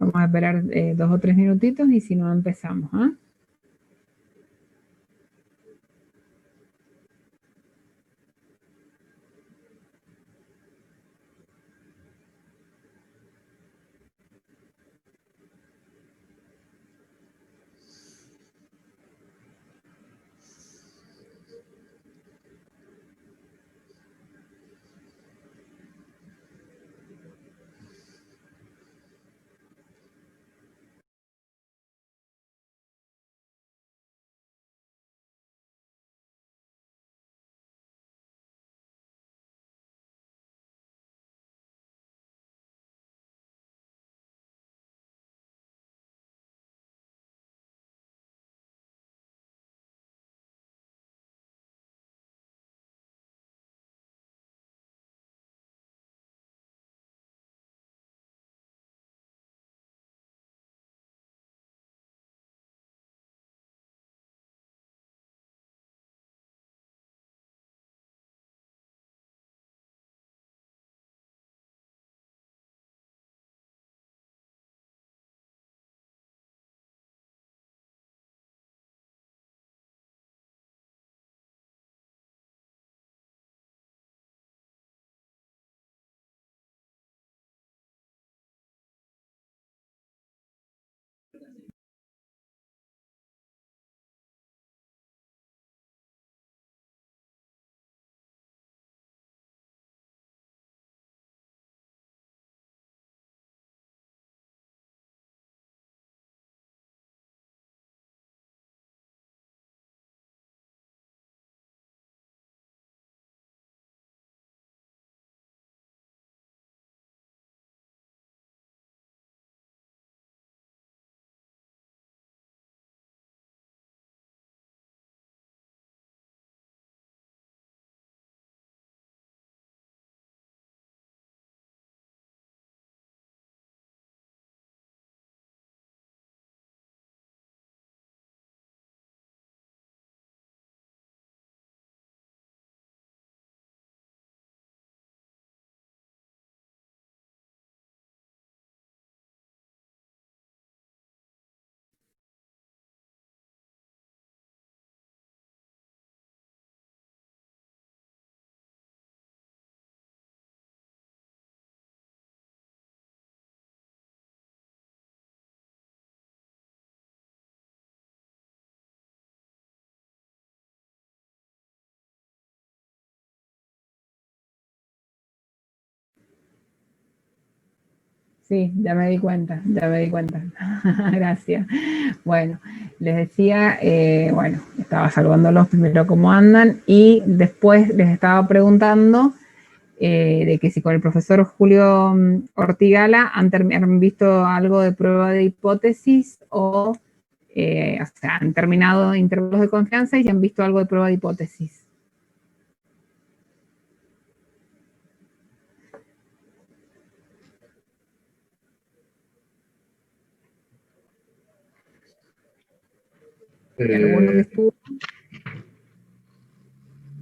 Vamos a esperar 2 o 3 minutitos y si no empezamos, ¿ah? Sí, ya me di cuenta, ya me di cuenta. Gracias. Bueno, les decía, bueno, estaba saludándolos primero cómo andan y después les estaba preguntando de que si con el profesor Julio Ortigala han visto algo de prueba de hipótesis o sea, han terminado intervalos de confianza y han visto algo de prueba de hipótesis. ¿Alguno que estuvo?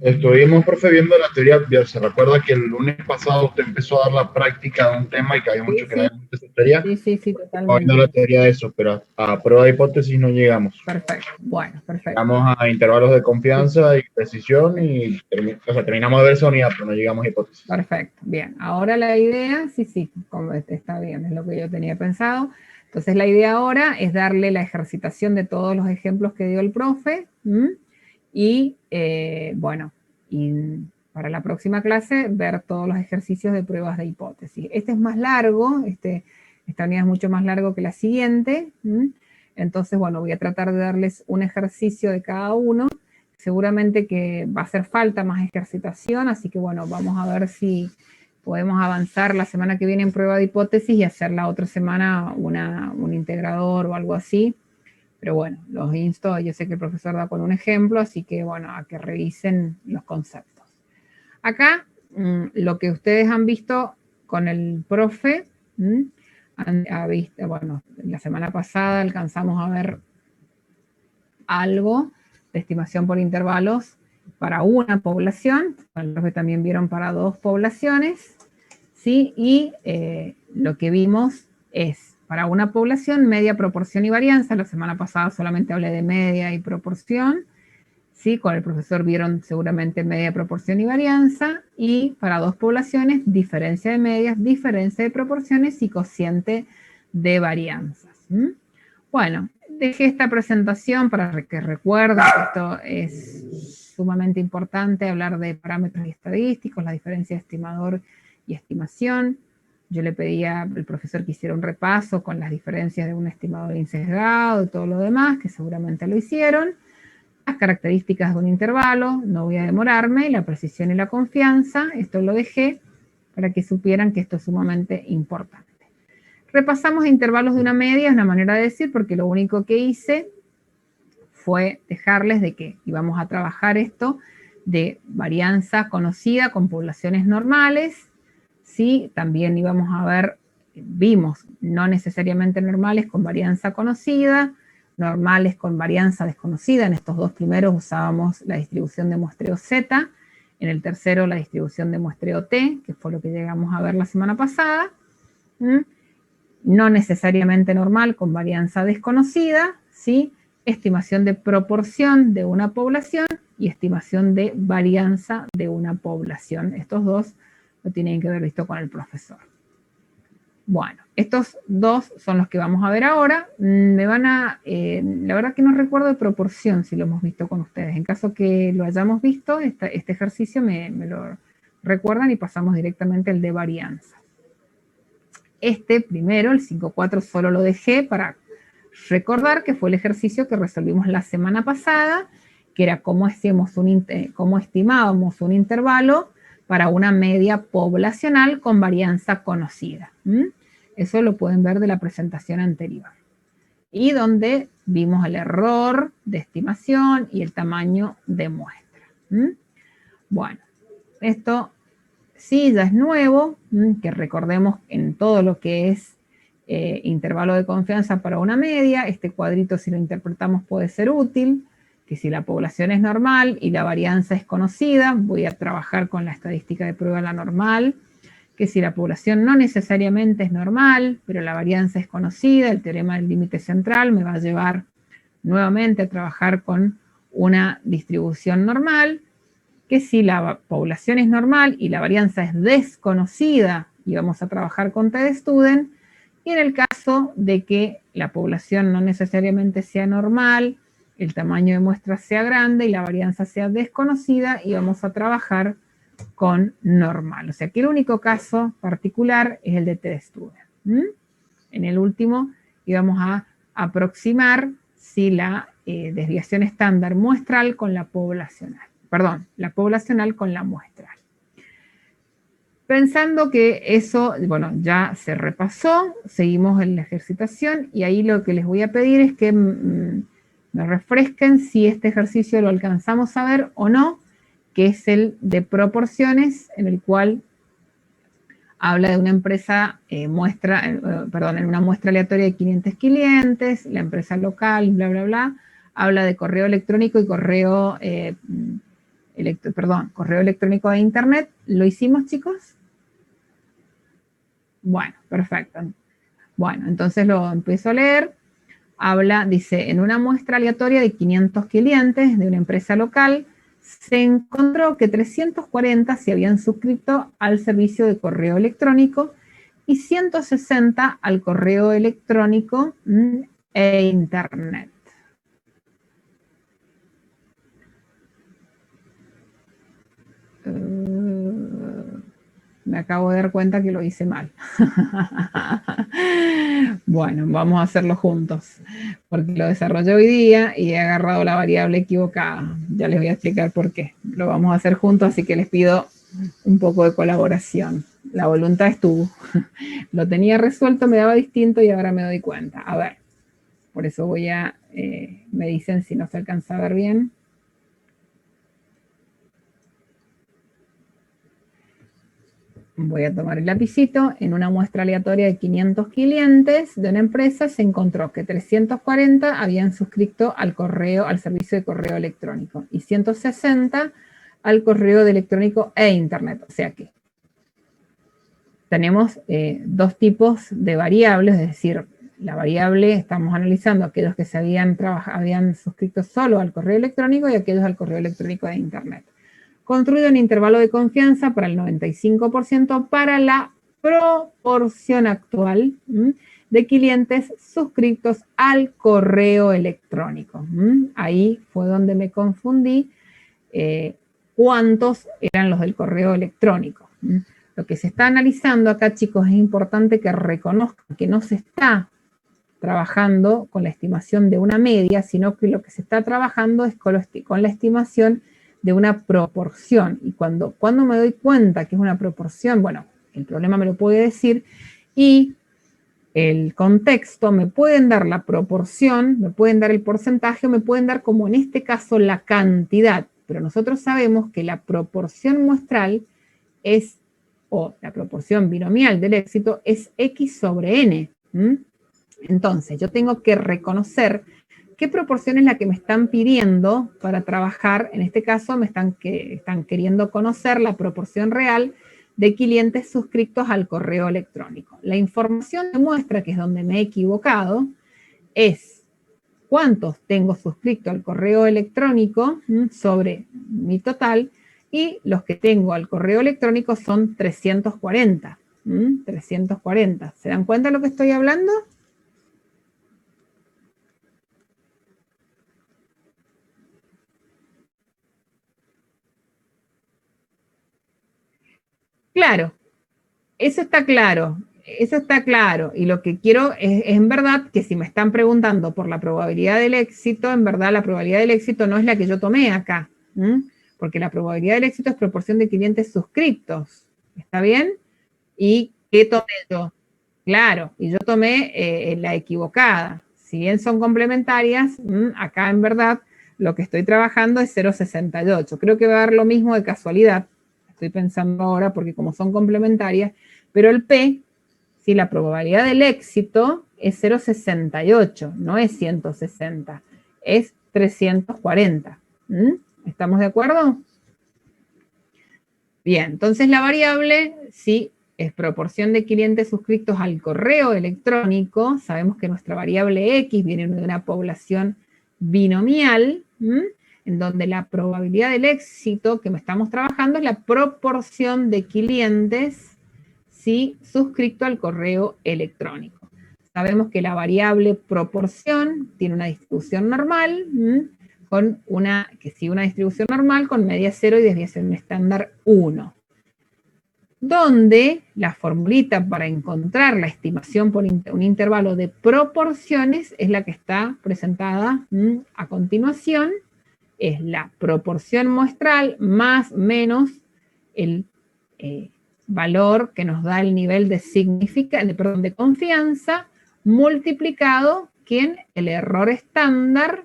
Estuvimos, profe, viendo la teoría. Se recuerda que el lunes pasado usted empezó a dar la práctica de un tema y que había mucho que ver en esa teoría. Sí, Estamos viendo totalmente. la teoría de eso, pero a prueba de hipótesis no llegamos. Perfecto, bueno, perfecto. Llegamos a intervalos de confianza y precisión y terminamos de ver esa unidad, pero no llegamos a hipótesis. Perfecto, bien. Ahora la idea, sí, como está bien, es lo que yo tenía pensado. Entonces la idea ahora es darle la ejercitación de todos los ejemplos que dio el profe y bueno, y para la próxima clase ver todos los ejercicios de pruebas de hipótesis. Este es más largo, esta unidad es mucho más largo que la siguiente. Entonces, bueno, voy a tratar de darles un ejercicio de cada uno. Seguramente que va a hacer falta más ejercitación, así que bueno, vamos a ver si podemos avanzar la semana que viene en prueba de hipótesis y hacer la otra semana un integrador o algo así. Pero bueno, los insto, yo sé que el profesor da con un ejemplo, así que bueno, a que revisen los conceptos. Acá, lo que ustedes han visto con el profe, bueno, la semana pasada alcanzamos a ver algo de estimación por intervalos para una población, el profe también vieron para 2 poblaciones, ¿sí? Y lo que vimos es para una población, media, proporción y varianza. La semana pasada solamente hablé de media y proporción. ¿Sí? Con el profesor vieron seguramente media, proporción y varianza. Y para dos poblaciones, diferencia de medias, diferencia de proporciones y cociente de varianzas. Bueno, dejé esta presentación para que recuerden que esto es sumamente importante, hablar de parámetros estadísticos, la diferencia de estimador y estimación. Yo le pedía al profesor que hiciera un repaso con las diferencias de un estimador insesgado y todo lo demás, que seguramente lo hicieron. Las características de un intervalo, no voy a demorarme, la precisión y la confianza, esto lo dejé para que supieran que esto es sumamente importante. Repasamos intervalos de una media, es una manera de decir, porque lo único que hice fue dejarles de que íbamos a trabajar esto de varianza conocida con poblaciones normales, ¿sí? También íbamos a ver, vimos no necesariamente normales con varianza conocida, normales con varianza desconocida. En estos dos primeros usábamos la distribución de muestreo Z, en el tercero la distribución de muestreo T, que fue lo que llegamos a ver la semana pasada. No necesariamente normal con varianza desconocida, ¿sí? Estimación de proporción de una población y estimación de varianza de una población. Estos dos lo tienen que haber visto con el profesor. Bueno, estos dos son los que vamos a ver ahora. La verdad que no recuerdo de proporción si lo hemos visto con ustedes. En caso que lo hayamos visto, este ejercicio me lo recuerdan y pasamos directamente al de varianza. Este primero, el 5.4, solo lo dejé para recordar que fue el ejercicio que resolvimos la semana pasada, que era cómo estimábamos un intervalo para una media poblacional con varianza conocida. Eso lo pueden ver de la presentación anterior. Y donde vimos el error de estimación y el tamaño de muestra. Bueno, esto sí ya es nuevo, que recordemos en todo lo que es intervalo de confianza para una media, este cuadrito si lo interpretamos puede ser útil, que si la población es normal y la varianza es conocida, voy a trabajar con la estadística de prueba la normal, que si la población no necesariamente es normal, pero la varianza es conocida, el teorema del límite central me va a llevar nuevamente a trabajar con una distribución normal, que si la población es normal y la varianza es desconocida, y vamos a trabajar con t-de-student, y en el caso de que la población no necesariamente sea normal, el tamaño de muestra sea grande y la varianza sea desconocida, y vamos a trabajar con normal. O sea que el único caso particular es el de t-de-student. En el último íbamos a aproximar si la desviación estándar muestral con la poblacional. Perdón, la poblacional con la muestral. Pensando que eso, bueno, ya se repasó, seguimos en la ejercitación y ahí lo que les voy a pedir es que me refresquen si este ejercicio lo alcanzamos a ver o no, que es el de proporciones, en el cual habla de una empresa, en una muestra aleatoria de 500 clientes, la empresa local, bla, bla, bla, habla de correo electrónico y correo electrónico de internet. ¿Lo hicimos, chicos? Bueno, perfecto. Bueno, entonces lo empiezo a leer. Dice, en una muestra aleatoria de 500 clientes de una empresa local, se encontró que 340 se habían suscrito al servicio de correo electrónico y 160 al correo electrónico e internet. Me acabo de dar cuenta que lo hice mal. Bueno, vamos a hacerlo juntos, porque lo desarrollé hoy día y he agarrado la variable equivocada. Ya les voy a explicar por qué. Lo vamos a hacer juntos, así que les pido un poco de colaboración. La voluntad estuvo. Lo tenía resuelto, me daba distinto y ahora me doy cuenta. A ver, por eso me dicen si no se alcanza a ver bien. Voy a tomar el lapicito. En una muestra aleatoria de 500 clientes de una empresa se encontró que 340 habían suscrito al servicio de correo electrónico y 160 al correo de electrónico e internet. O sea que tenemos dos tipos de variables, es decir, la variable, estamos analizando aquellos que se habían suscrito solo al correo electrónico y aquellos al correo electrónico de Internet. Construido en intervalo de confianza para el 95% para la proporción actual de clientes suscritos al correo electrónico. Ahí fue donde me confundí cuántos eran los del correo electrónico. Lo que se está analizando acá, chicos, es importante que reconozcan que no se está trabajando con la estimación de una media, sino que lo que se está trabajando es con la estimación de una proporción. Y cuando me doy cuenta que es una proporción, bueno, el problema me lo puede decir y el contexto me pueden dar la proporción, me pueden dar el porcentaje, o me pueden dar, como en este caso, la cantidad. Pero nosotros sabemos que la proporción muestral es, o la proporción binomial del éxito, es X sobre N. Entonces, yo tengo que reconocer qué proporción es la que me están pidiendo para trabajar. En este caso, están queriendo conocer la proporción real de clientes suscritos al correo electrónico. La información que muestra, que es donde me he equivocado, es cuántos tengo suscrito al correo electrónico sobre mi total, y los que tengo al correo electrónico son 340. 340. ¿Se dan cuenta de lo que estoy hablando? Claro, eso está claro. Eso está claro, y lo que quiero es en verdad que si me están preguntando por la probabilidad del éxito, en verdad la probabilidad del éxito no es la que yo tomé acá, porque la probabilidad del éxito es proporción de clientes suscritos, ¿está bien? ¿Y qué tomé yo? Claro, y yo tomé la equivocada. Si bien son complementarias, acá en verdad lo que estoy trabajando es 0,68. Creo que va a dar lo mismo de casualidad, estoy pensando ahora, porque como son complementarias, pero el P, si la probabilidad del éxito es 0,68, no es 160, es 340. ¿Estamos de acuerdo? Bien, entonces la variable, sí, es proporción de clientes suscritos al correo electrónico. Sabemos que nuestra variable X viene de una población binomial, en donde la probabilidad del éxito que estamos trabajando es la proporción de clientes, ¿sí?, suscrito al correo electrónico. Sabemos que la variable proporción tiene una distribución normal, que sigue una distribución normal con media 0 y desviación estándar 1. Donde la formulita para encontrar la estimación por un intervalo de proporciones es la que está presentada a continuación. Es la proporción muestral más menos el valor que nos da el nivel de confianza, multiplicado con el error estándar,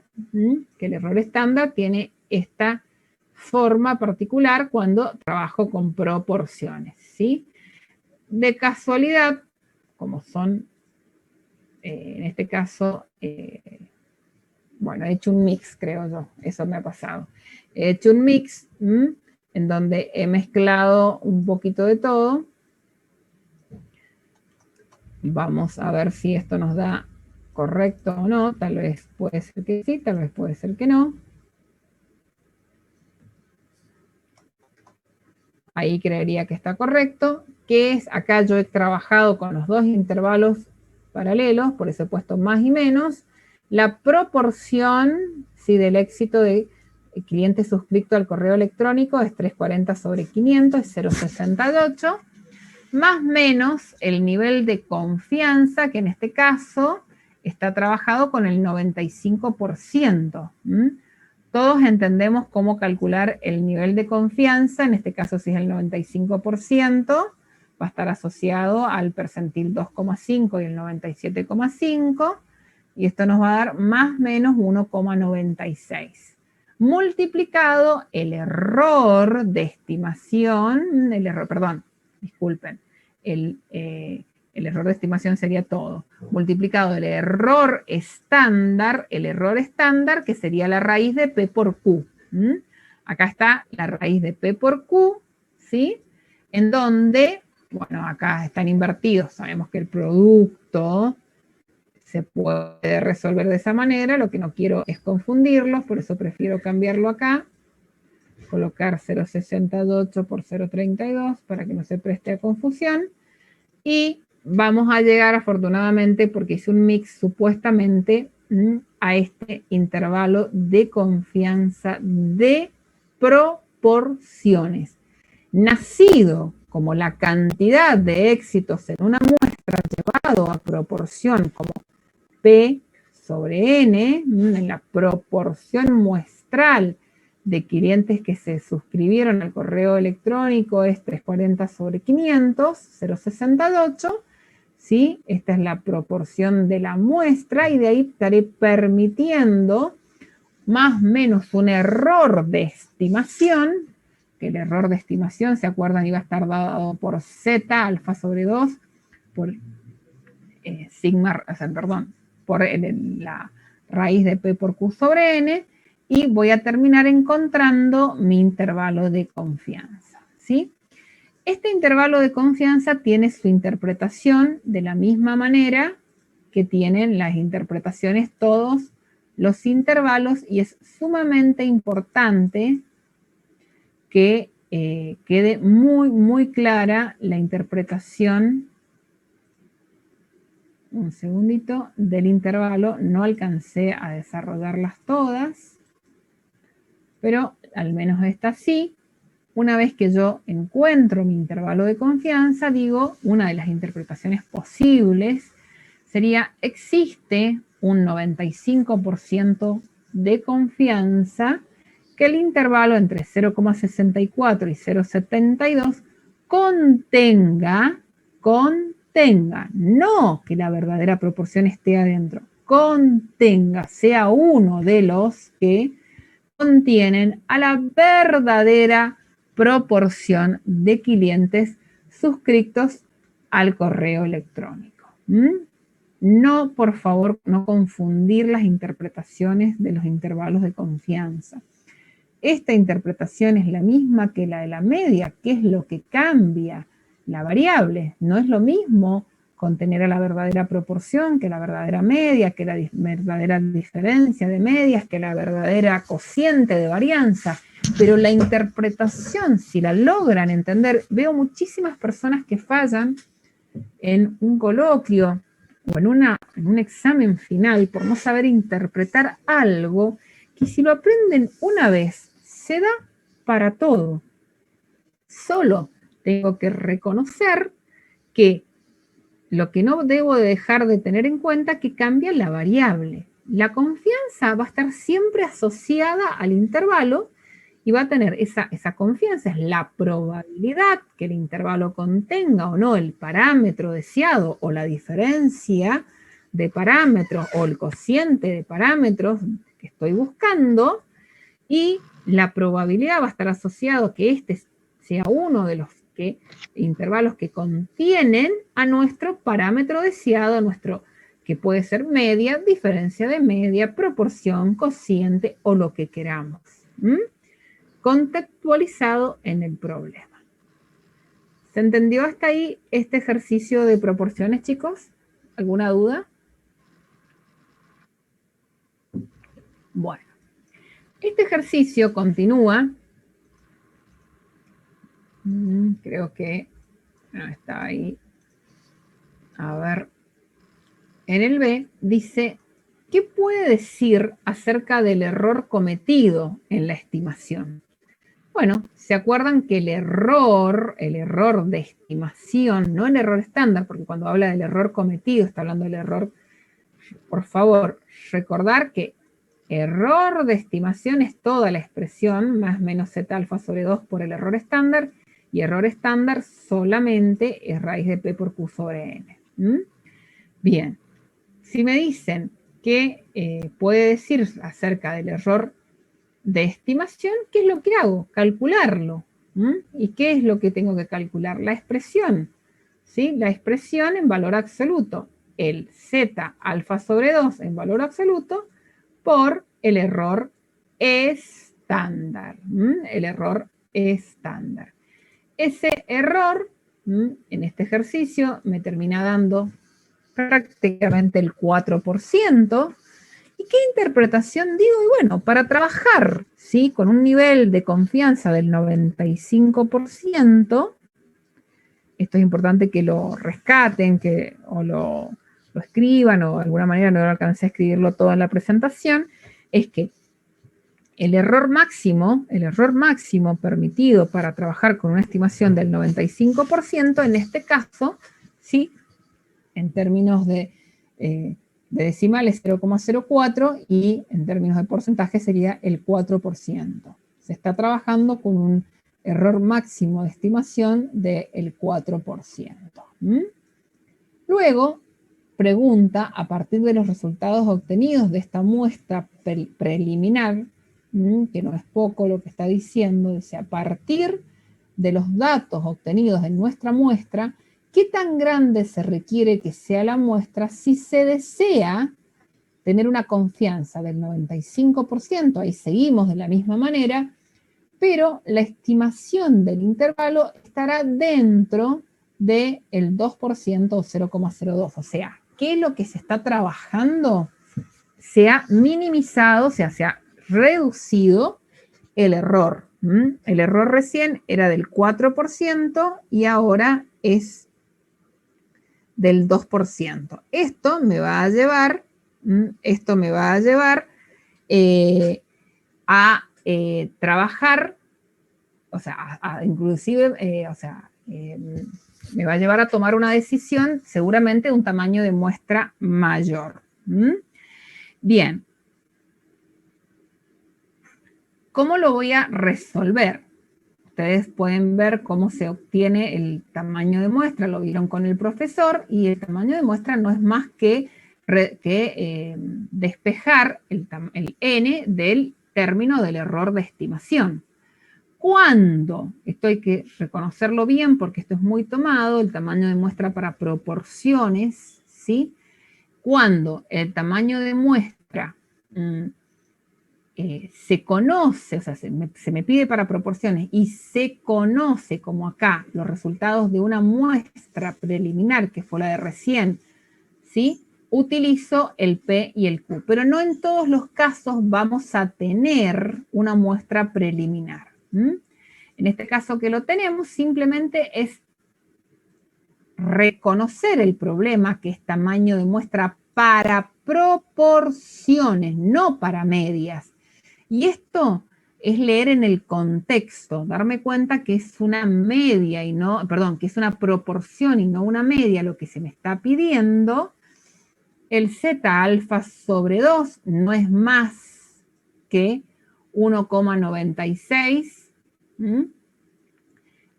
que el error estándar tiene esta forma particular cuando trabajo con proporciones, ¿sí? De casualidad, como son, en este caso, bueno, he hecho un mix, creo yo, eso me ha pasado. He hecho un mix en donde he mezclado un poquito de todo. Vamos a ver si esto nos da correcto o no. Tal vez puede ser que sí, tal vez puede ser que no. Ahí creería que está correcto. Que es, acá yo he trabajado con los dos intervalos paralelos, por eso he puesto más y menos. La proporción, sí, del éxito de cliente suscrito al correo electrónico es 340 sobre 500, es 0,68, más menos el nivel de confianza, que en este caso está trabajado con el 95%. Todos entendemos cómo calcular el nivel de confianza, en este caso si es el 95%, va a estar asociado al percentil 2,5 y el 97,5, y esto nos va a dar más o menos 1,96. Multiplicado el error de estimación, el error de estimación sería todo, multiplicado el error estándar, que sería la raíz de P por Q. Acá está la raíz de P por Q, ¿sí? En donde, bueno, acá están invertidos, sabemos que el producto se puede resolver de esa manera, lo que no quiero es confundirlos, por eso prefiero cambiarlo acá, colocar 0,68 por 0,32 para que no se preste a confusión, y vamos a llegar afortunadamente, porque hice un mix supuestamente, a este intervalo de confianza de proporciones, nacido como la cantidad de éxitos en una muestra llevado a proporción como P sobre N, en la proporción muestral de clientes que se suscribieron al correo electrónico es 340 sobre 500, 0,68, ¿sí? Esta es la proporción de la muestra y de ahí estaré permitiendo más o menos un error de estimación, que el error de estimación, ¿se acuerdan? Iba a estar dado por Z, alfa sobre 2, por sigma, o sea, perdón, por la raíz de P por Q sobre N, y voy a terminar encontrando mi intervalo de confianza, ¿sí? Este intervalo de confianza tiene su interpretación de la misma manera que tienen las interpretaciones todos los intervalos, y es sumamente importante que quede muy, muy clara la interpretación, un segundito, del intervalo. No alcancé a desarrollarlas todas, pero al menos esta sí. Una vez que yo encuentro mi intervalo de confianza, digo, una de las interpretaciones posibles sería: existe un 95% de confianza que el intervalo entre 0,64 y 0,72 contenga, no que la verdadera proporción esté adentro, contenga, sea uno de los que contienen a la verdadera proporción de clientes suscritos al correo electrónico. No, por favor, no confundir las interpretaciones de los intervalos de confianza. Esta interpretación es la misma que la de la media. ¿Qué es lo que cambia? La variable. No es lo mismo contener a la verdadera proporción que la verdadera media, que la verdadera diferencia de medias, que la verdadera cociente de varianza. Pero la interpretación, si la logran entender, veo muchísimas personas que fallan en un coloquio o en un examen final por no saber interpretar algo que, si lo aprenden una vez, se da para todo. Solo tengo que reconocer que lo que no debo de dejar de tener en cuenta es que cambia la variable. La confianza va a estar siempre asociada al intervalo y va a tener esa confianza, es la probabilidad que el intervalo contenga o no el parámetro deseado o la diferencia de parámetros o el cociente de parámetros que estoy buscando, y la probabilidad va a estar asociado que este sea uno de los intervalos que contienen a nuestro parámetro deseado, a nuestro, que puede ser media, diferencia de media, proporción, cociente o lo que queramos. Contextualizado en el problema. ¿Se entendió hasta ahí este ejercicio de proporciones, chicos? ¿Alguna duda? Bueno, este ejercicio continúa. Creo que no está ahí. A ver. En el B dice: ¿qué puede decir acerca del error cometido en la estimación? Bueno, ¿se acuerdan que el error de estimación, no el error estándar, porque cuando habla del error cometido está hablando del error, por favor, recordar que error de estimación es toda la expresión más menos z alfa sobre 2 por el error estándar, y error estándar solamente es raíz de p por q sobre n. Bien, si me dicen que puede decir acerca del error de estimación, ¿qué es lo que hago? Calcularlo. ¿Y qué es lo que tengo que calcular? La expresión, ¿sí? La expresión en valor absoluto, el z alfa sobre 2 en valor absoluto por el error estándar. El error estándar. Ese error, en este ejercicio, me termina dando prácticamente el 4%. ¿Y qué interpretación digo? Y bueno, para trabajar, ¿sí?, con un nivel de confianza del 95%, esto es importante que lo rescaten, o lo escriban, o de alguna manera no alcancé a escribirlo todo en la presentación, es que el error máximo permitido para trabajar con una estimación del 95%, en este caso, ¿sí?, en términos de decimales 0,04 y en términos de porcentaje sería el 4%. Se está trabajando con un error máximo de estimación del 4%. Luego, pregunta, a partir de los resultados obtenidos de esta muestra preliminar, que no es poco lo que está diciendo, dice, a partir de los datos obtenidos en nuestra muestra, ¿qué tan grande se requiere que sea la muestra si se desea tener una confianza del 95%? Ahí seguimos de la misma manera, pero la estimación del intervalo estará dentro del 2% o 0,02. O sea, ¿qué es lo que se está trabajando? Se ha minimizado, o sea, se ha reducido el error. El error recién era del 4% y ahora es del 2%. Esto me va a llevar a trabajar, o sea, me va a llevar a tomar una decisión seguramente de un tamaño de muestra mayor. Bien. ¿Cómo lo voy a resolver? Ustedes pueden ver cómo se obtiene el tamaño de muestra, lo vieron con el profesor, y el tamaño de muestra no es más que despejar el n del término del error de estimación. Cuando, esto hay que reconocerlo bien porque esto es muy tomado, el tamaño de muestra para proporciones, ¿sí? Cuando el tamaño de muestra se conoce, o sea, se me pide para proporciones y se conoce como acá los resultados de una muestra preliminar, que fue la de recién, ¿sí? Utilizo el P y el Q, pero no en todos los casos vamos a tener una muestra preliminar. En este caso que lo tenemos, simplemente es reconocer el problema, que es tamaño de muestra para proporciones, no para medias. Y esto es leer en el contexto, darme cuenta que es una media y no, perdón, que es una proporción y no una media lo que se me está pidiendo. El Z alfa sobre 2 no es más que 1,96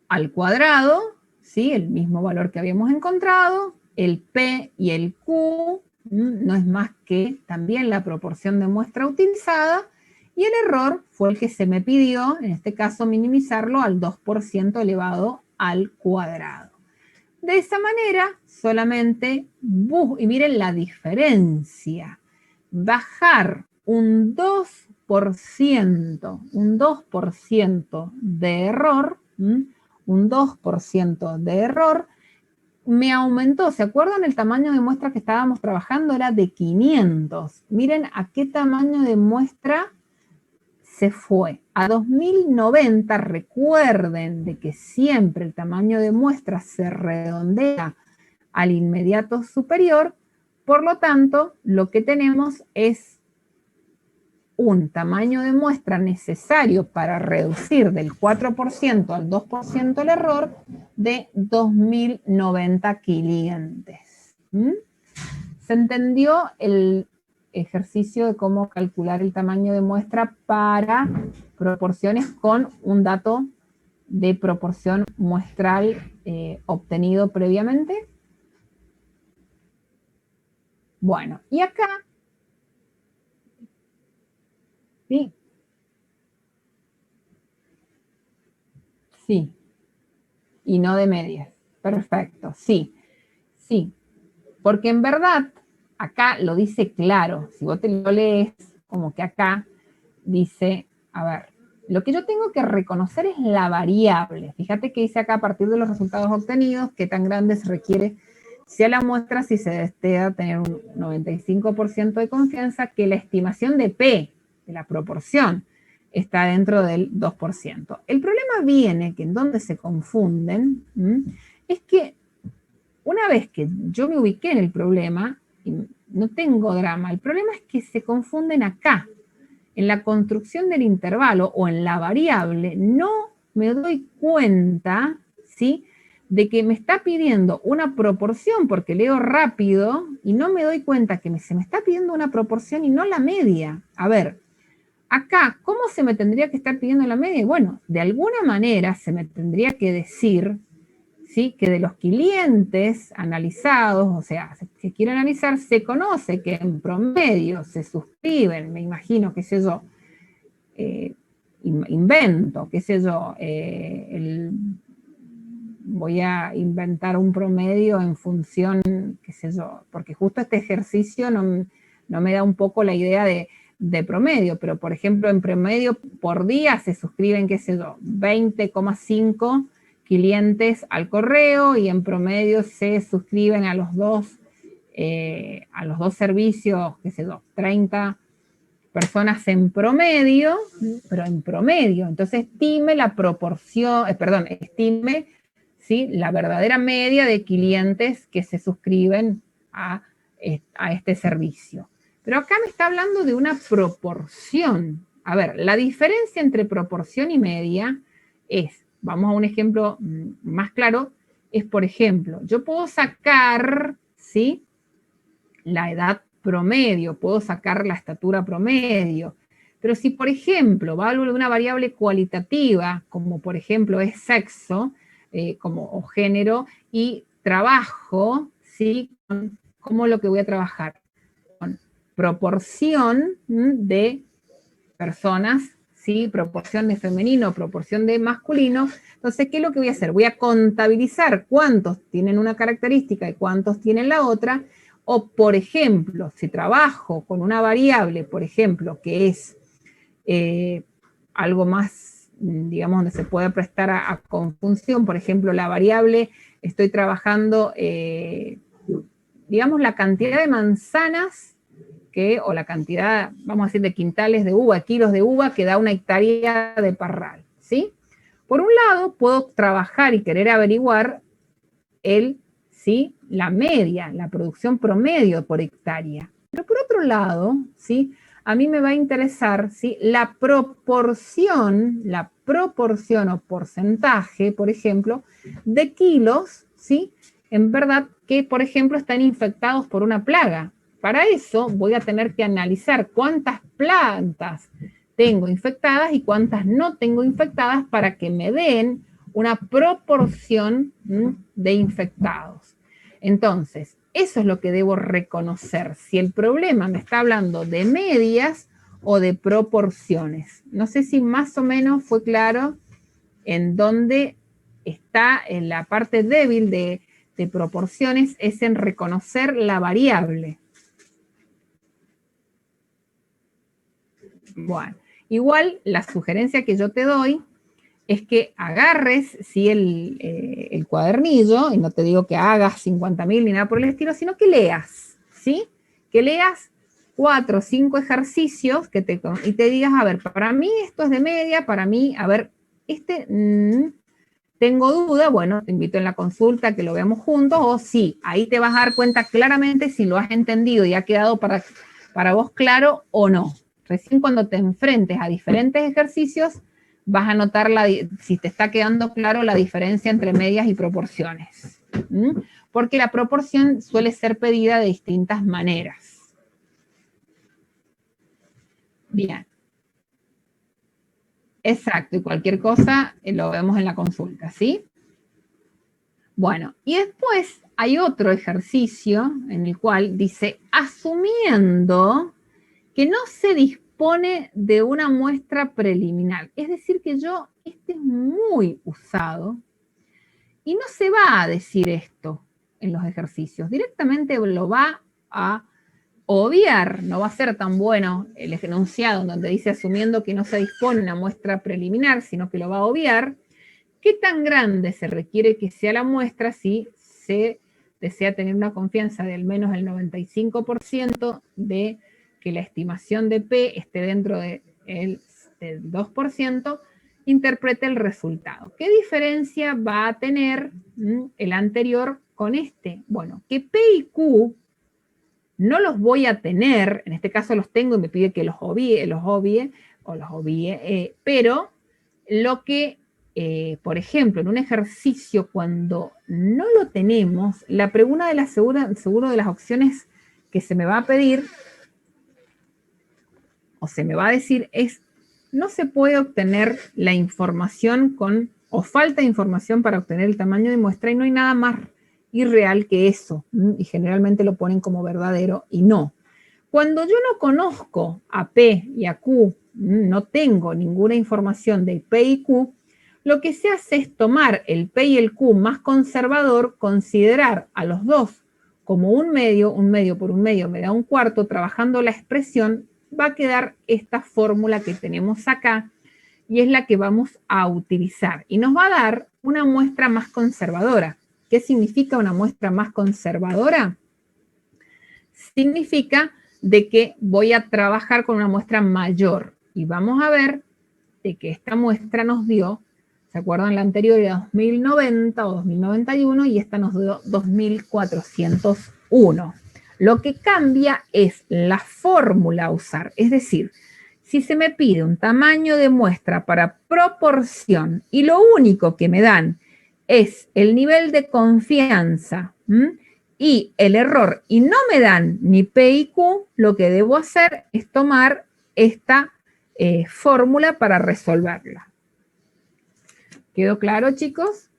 al cuadrado, ¿sí? El mismo valor que habíamos encontrado. El P y el Q no es más que también la proporción de muestra utilizada. Y el error fue el que se me pidió, en este caso minimizarlo al 2% elevado al cuadrado. De esa manera, solamente, y miren la diferencia, bajar un 2% de error, un 2% de error, me aumentó. ¿Se acuerdan el tamaño de muestra que estábamos trabajando? Era de 500. Miren a qué tamaño de muestra se fue. A 2090, recuerden de que siempre el tamaño de muestra se redondea al inmediato superior, por lo tanto, lo que tenemos es un tamaño de muestra necesario para reducir del 4% al 2% el error de 2090 clientes. ¿Se entendió el ejercicio de cómo calcular el tamaño de muestra para proporciones con un dato de proporción muestral obtenido previamente? Bueno, y acá, sí, sí, y no de medias. Perfecto, sí, sí, porque en verdad acá lo dice claro. Si vos te lo lees, como que acá dice, a ver, lo que yo tengo que reconocer es la variable. Fíjate que dice acá, a partir de los resultados obtenidos, qué tan grande se requiere sea la muestra si se desea tener un 95% de confianza que la estimación de P, de la proporción, está dentro del 2%. El problema viene que en donde se confunden, es que una vez que yo me ubiqué en el problema, y no tengo drama, el problema es que se confunden acá, en la construcción del intervalo o en la variable, no me doy cuenta, ¿sí?, de que me está pidiendo una proporción, porque leo rápido, y no me doy cuenta que se me está pidiendo una proporción y no la media. A ver, acá, ¿cómo se me tendría que estar pidiendo la media? Bueno, de alguna manera se me tendría que decir, ¿sí?, que de los clientes analizados, o sea, si quiere analizar, se conoce que en promedio se suscriben, me imagino, qué sé yo, invento, qué sé yo, voy a inventar un promedio en función, qué sé yo, porque justo este ejercicio no me da un poco la idea de promedio, pero por ejemplo en promedio por día se suscriben, qué sé yo, 20,5 clientes al correo y en promedio se suscriben a los dos servicios, qué sé yo, 30 personas en promedio, pero en promedio. Entonces estime la proporción, estime, ¿sí?, la verdadera media de clientes que se suscriben a este servicio. Pero acá me está hablando de una proporción. A ver, la diferencia entre proporción y media es, vamos a un ejemplo más claro, es, por ejemplo, yo puedo sacar, ¿sí?, la edad promedio, puedo sacar la estatura promedio, pero si, por ejemplo, valgo de una variable cualitativa, como por ejemplo es sexo, o género, y trabajo, ¿sí?, ¿cómo lo que voy a trabajar? Con proporción de personas, ¿sí?, proporción de femenino, proporción de masculino. Entonces, ¿qué es lo que voy a hacer? Voy a contabilizar cuántos tienen una característica y cuántos tienen la otra. O, por ejemplo, si trabajo con una variable, por ejemplo, que es algo más, digamos, donde se puede prestar a confusión, por ejemplo, la variable, estoy trabajando, digamos, la cantidad de manzanas o la cantidad, vamos a decir, de quintales de uva, kilos de uva que da una hectárea de parral, ¿sí? Por un lado, puedo trabajar y querer averiguar ¿sí?, la media, la producción promedio por hectárea. Pero por otro lado, ¿sí?, a mí me va a interesar, ¿sí?, la proporción o porcentaje, por ejemplo, de kilos, ¿sí?, en verdad que, por ejemplo, están infectados por una plaga. Para eso voy a tener que analizar cuántas plantas tengo infectadas y cuántas no tengo infectadas para que me den una proporción de infectados. Entonces, eso es lo que debo reconocer, si el problema me está hablando de medias o de proporciones. No sé si más o menos fue claro en dónde está en la parte débil de proporciones, es en reconocer la variable. Bueno, igual la sugerencia que yo te doy es que agarres, ¿sí?, el cuadernillo, y no te digo que hagas 50.000 ni nada por el estilo, sino que leas, ¿sí? Que leas 4 o 5 ejercicios y te digas, a ver, para mí esto es de media, para mí, a ver, tengo duda, bueno, te invito en la consulta que lo veamos juntos, o sí, ahí te vas a dar cuenta claramente si lo has entendido y ha quedado para vos claro o no. Recién cuando te enfrentes a diferentes ejercicios, vas a notar si te está quedando claro la diferencia entre medias y proporciones. Porque la proporción suele ser pedida de distintas maneras. Bien. Exacto, y cualquier cosa lo vemos en la consulta, ¿sí? Bueno, y después hay otro ejercicio en el cual dice, asumiendo que no se dispone de una muestra preliminar. Es decir, que este es muy usado y no se va a decir esto en los ejercicios. Directamente lo va a obviar, no va a ser tan bueno el enunciado donde dice asumiendo que no se dispone una muestra preliminar, sino que lo va a obviar. ¿Qué tan grande se requiere que sea la muestra si se desea tener una confianza de al menos el 95% de que la estimación de P esté dentro del 2%, interprete el resultado. ¿Qué diferencia va a tener el anterior con este? Bueno, que P y Q no los voy a tener, en este caso los tengo y me pide que los obvie, pero lo que, por ejemplo, en un ejercicio cuando no lo tenemos, la pregunta de la seguro de las opciones que se me va a pedir o se me va a decir es, no se puede obtener la información o falta de información para obtener el tamaño de muestra y no hay nada más irreal que eso, y generalmente lo ponen como verdadero y no. Cuando yo no conozco a P y a Q, no tengo ninguna información de P y Q, lo que se hace es tomar el P y el Q más conservador, considerar a los dos como un medio por un medio me da un cuarto, trabajando la expresión, va a quedar esta fórmula que tenemos acá y es la que vamos a utilizar. Y nos va a dar una muestra más conservadora. ¿Qué significa una muestra más conservadora? Significa de que voy a trabajar con una muestra mayor. Y vamos a ver de que esta muestra nos dio, ¿se acuerdan? La anterior era 2090 o 2091 y esta nos dio 2401. Lo que cambia es la fórmula a usar. Es decir, si se me pide un tamaño de muestra para proporción y lo único que me dan es el nivel de confianza y el error y no me dan ni P y Q, lo que debo hacer es tomar esta fórmula para resolverla. ¿Quedó claro, chicos?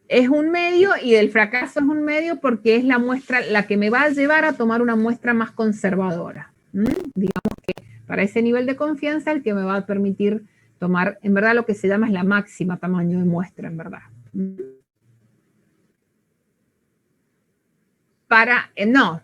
Es un medio y del fracaso es un medio porque es la muestra la que me va a llevar a tomar una muestra más conservadora. Digamos que para ese nivel de confianza el que me va a permitir tomar, en verdad lo que se llama es la máxima tamaño de muestra, en verdad. No,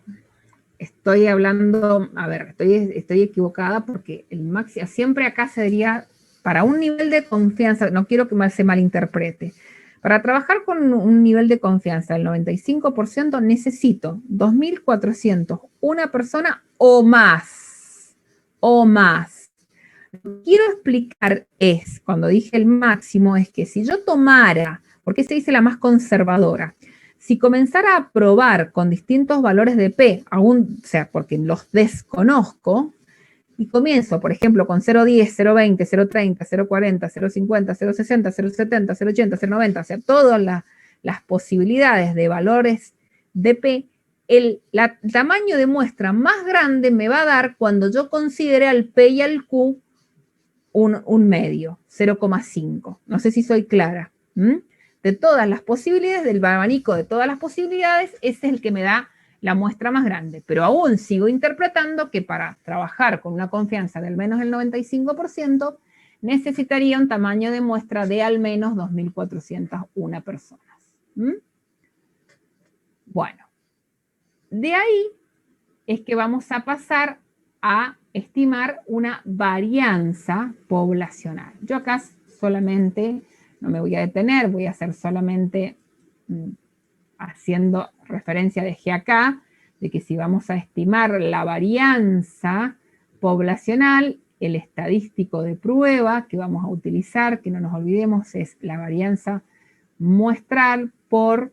estoy hablando, a ver, estoy equivocada porque el máximo, siempre acá se diría, para un nivel de confianza, no quiero que se malinterprete, para trabajar con un nivel de confianza del 95% necesito 2.400, una persona o más, o más. Lo que quiero explicar es, cuando dije el máximo, es que si yo tomara, porque se dice la más conservadora, si comenzara a probar con distintos valores de P, aún, o sea, porque los desconozco, y comienzo, por ejemplo, con 0.10, 0.20, 0.30, 0.40, 0.50, 0.60, 0.70, 0.80, 0.90, o sea, todas las posibilidades de valores de P, el tamaño de muestra más grande me va a dar cuando yo considere al P y al Q un medio, 0,5. No sé si soy clara. De todas las posibilidades, del abanico de todas las posibilidades, ese es el que me da la muestra más grande. Pero aún sigo interpretando que para trabajar con una confianza de al menos el 95%, necesitaría un tamaño de muestra de al menos 2.401 personas. Bueno, de ahí es que vamos a pasar a estimar una varianza poblacional. Yo acá solamente no me voy a detener, voy a hacer solamente haciendo referencia, dejé acá, de que si vamos a estimar la varianza poblacional, el estadístico de prueba que vamos a utilizar, que no nos olvidemos, es la varianza muestral por,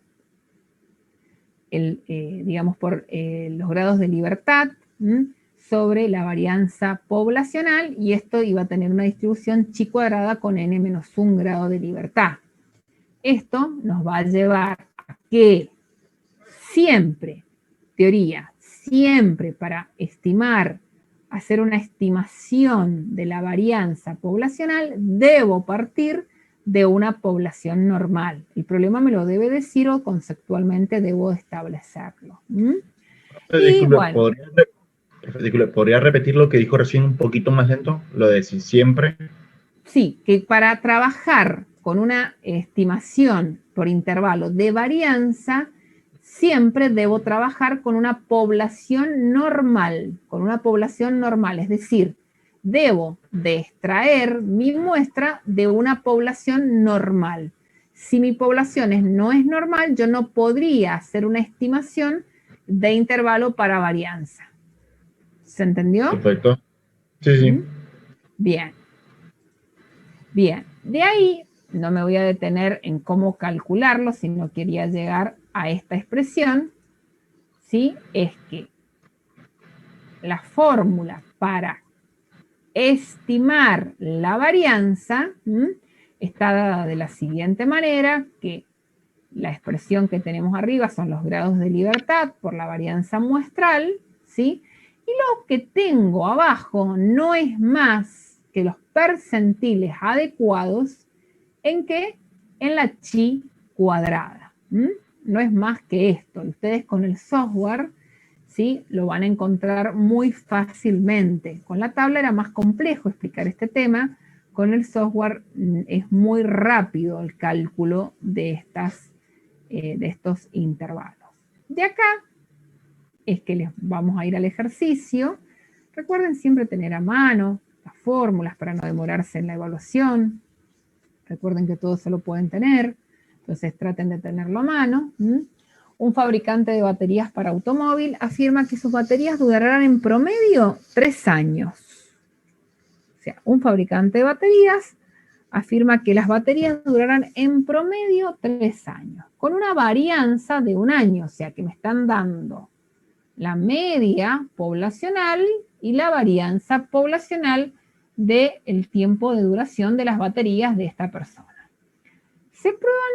los grados de libertad, sobre la varianza poblacional, y esto iba a tener una distribución chi cuadrada con n-1 grado de libertad. Esto nos va a llevar a que siempre, teoría, siempre para estimar, hacer una estimación de la varianza poblacional, debo partir de una población normal. El problema me lo debe decir o conceptualmente debo establecerlo. ¿Podría repetir lo que dijo recién un poquito más lento? Lo de si siempre. Sí, que para trabajar con una estimación por intervalo de varianza, siempre debo trabajar con una población normal, es decir, debo de extraer mi muestra de una población normal. Si mi población no es normal, yo no podría hacer una estimación de intervalo para varianza. ¿Se entendió? Perfecto. Sí, sí. Bien. Bien. De ahí no me voy a detener en cómo calcularlo, sino quería llegar a esta expresión, ¿sí? Es que la fórmula para estimar la varianza está dada de la siguiente manera, que la expresión que tenemos arriba son los grados de libertad por la varianza muestral, ¿sí? Y lo que tengo abajo no es más que los percentiles adecuados en que en la chi cuadrada. No es más que esto. Ustedes con el software, ¿sí?, lo van a encontrar muy fácilmente. Con la tabla era más complejo explicar este tema. Con el software es muy rápido el cálculo de estos intervalos. De acá es que les vamos a ir al ejercicio. Recuerden siempre tener a mano las fórmulas para no demorarse en la evaluación. Recuerden que todo se lo pueden tener, entonces traten de tenerlo a mano. Un fabricante de baterías para automóvil afirma que sus baterías durarán en promedio 3 años. O sea, un fabricante de baterías afirma que las baterías durarán en promedio 3 años, con una varianza de 1 año, o sea que me están dando la media poblacional y la varianza poblacional del tiempo de duración de las baterías de esta persona. Se prueban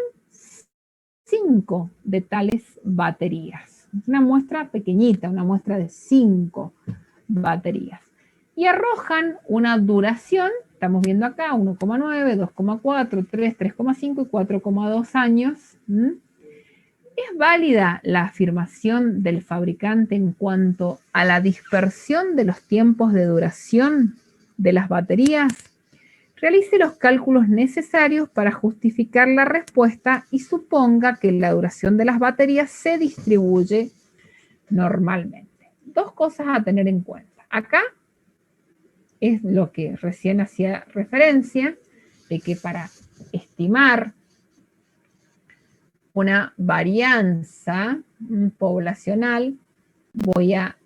5 de tales baterías. Una muestra pequeñita, una muestra de 5 baterías. Y arrojan una duración, estamos viendo acá, 1,9, 2,4, 3, 3,5 y 4,2 años. ¿Es válida la afirmación del fabricante en cuanto a la dispersión de los tiempos de duración de las baterías? Realice los cálculos necesarios para justificar la respuesta y suponga que la duración de las baterías se distribuye normalmente. 2 cosas a tener en cuenta. Acá es lo que recién hacía referencia, de que para estimar una varianza poblacional voy a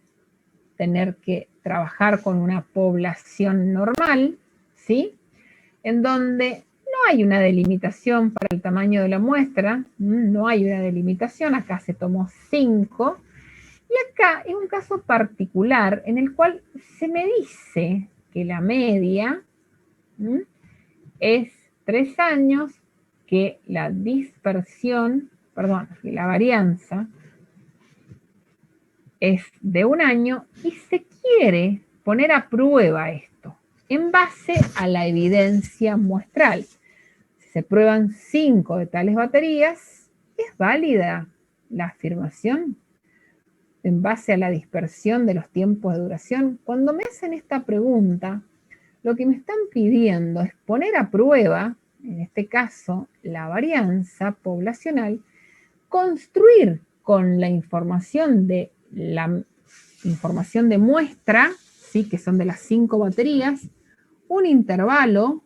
tener que trabajar con una población normal, ¿sí?, en donde no hay una delimitación para el tamaño de la muestra, no hay una delimitación, acá se tomó 5, y acá es un caso particular en el cual se me dice que la media es 3 años, que la dispersión, perdón, que la varianza es de 1 año, y se quiere poner a prueba esto en base a la evidencia muestral. Si se prueban 5 de tales baterías, ¿es válida la afirmación en base a la dispersión de los tiempos de duración? Cuando me hacen esta pregunta, lo que me están pidiendo es poner a prueba, en este caso, la varianza poblacional, construir con la información de muestra, ¿sí?, que son de las 5 baterías, un intervalo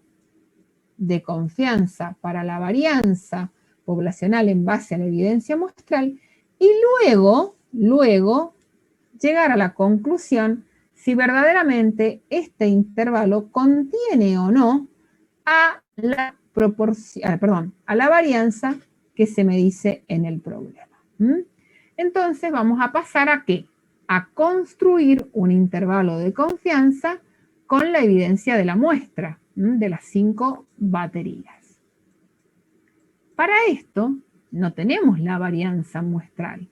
de confianza para la varianza poblacional en base a la evidencia muestral, y luego llegar a la conclusión si verdaderamente este intervalo contiene o no a la varianza que se me dice en el problema. Entonces vamos a pasar a ¿qué? A construir un intervalo de confianza con la evidencia de la muestra, de las 5 baterías. Para esto no tenemos la varianza muestral.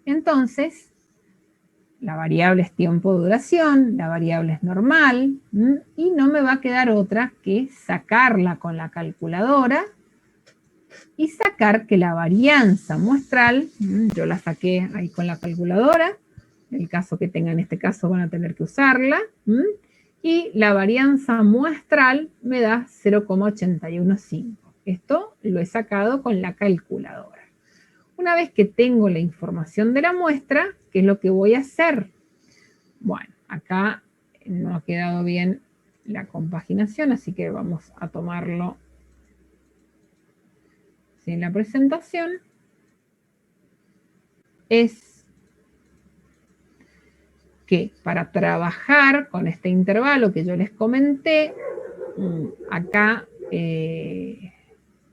Entonces, la variable es tiempo de duración, la variable es normal, y no me va a quedar otra que sacarla con la calculadora y sacar que la varianza muestral, yo la saqué ahí con la calculadora, en el caso que tengan este caso van a tener que usarla, y la varianza muestral me da 0,815. Esto lo he sacado con la calculadora. Una vez que tengo la información de la muestra, ¿qué es lo que voy a hacer? Bueno, acá no ha quedado bien la compaginación, así que vamos a tomarlo sin la presentación, es que para trabajar con este intervalo que yo les comenté, acá,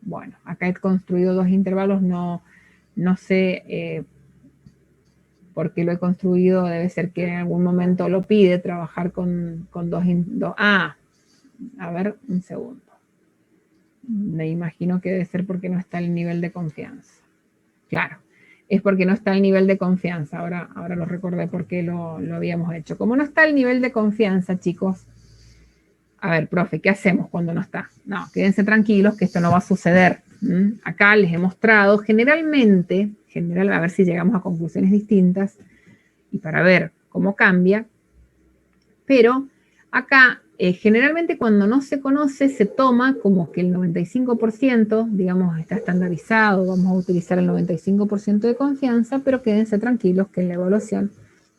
bueno, acá he construido dos intervalos, no sé por qué lo he construido, debe ser que en algún momento lo pide trabajar con dos. A ver, un segundo. Me imagino que debe ser porque no está el nivel de confianza. Claro, es porque no está el nivel de confianza. Ahora lo recordé porque lo habíamos hecho. Como no está el nivel de confianza, chicos, a ver, profe, ¿qué hacemos cuando no está? No, quédense tranquilos que esto no va a suceder. Acá les he mostrado, generalmente, a ver si llegamos a conclusiones distintas y para ver cómo cambia, pero acá generalmente cuando no se conoce se toma como que el 95%, digamos, está estandarizado, vamos a utilizar el 95% de confianza, pero quédense tranquilos que en la evaluación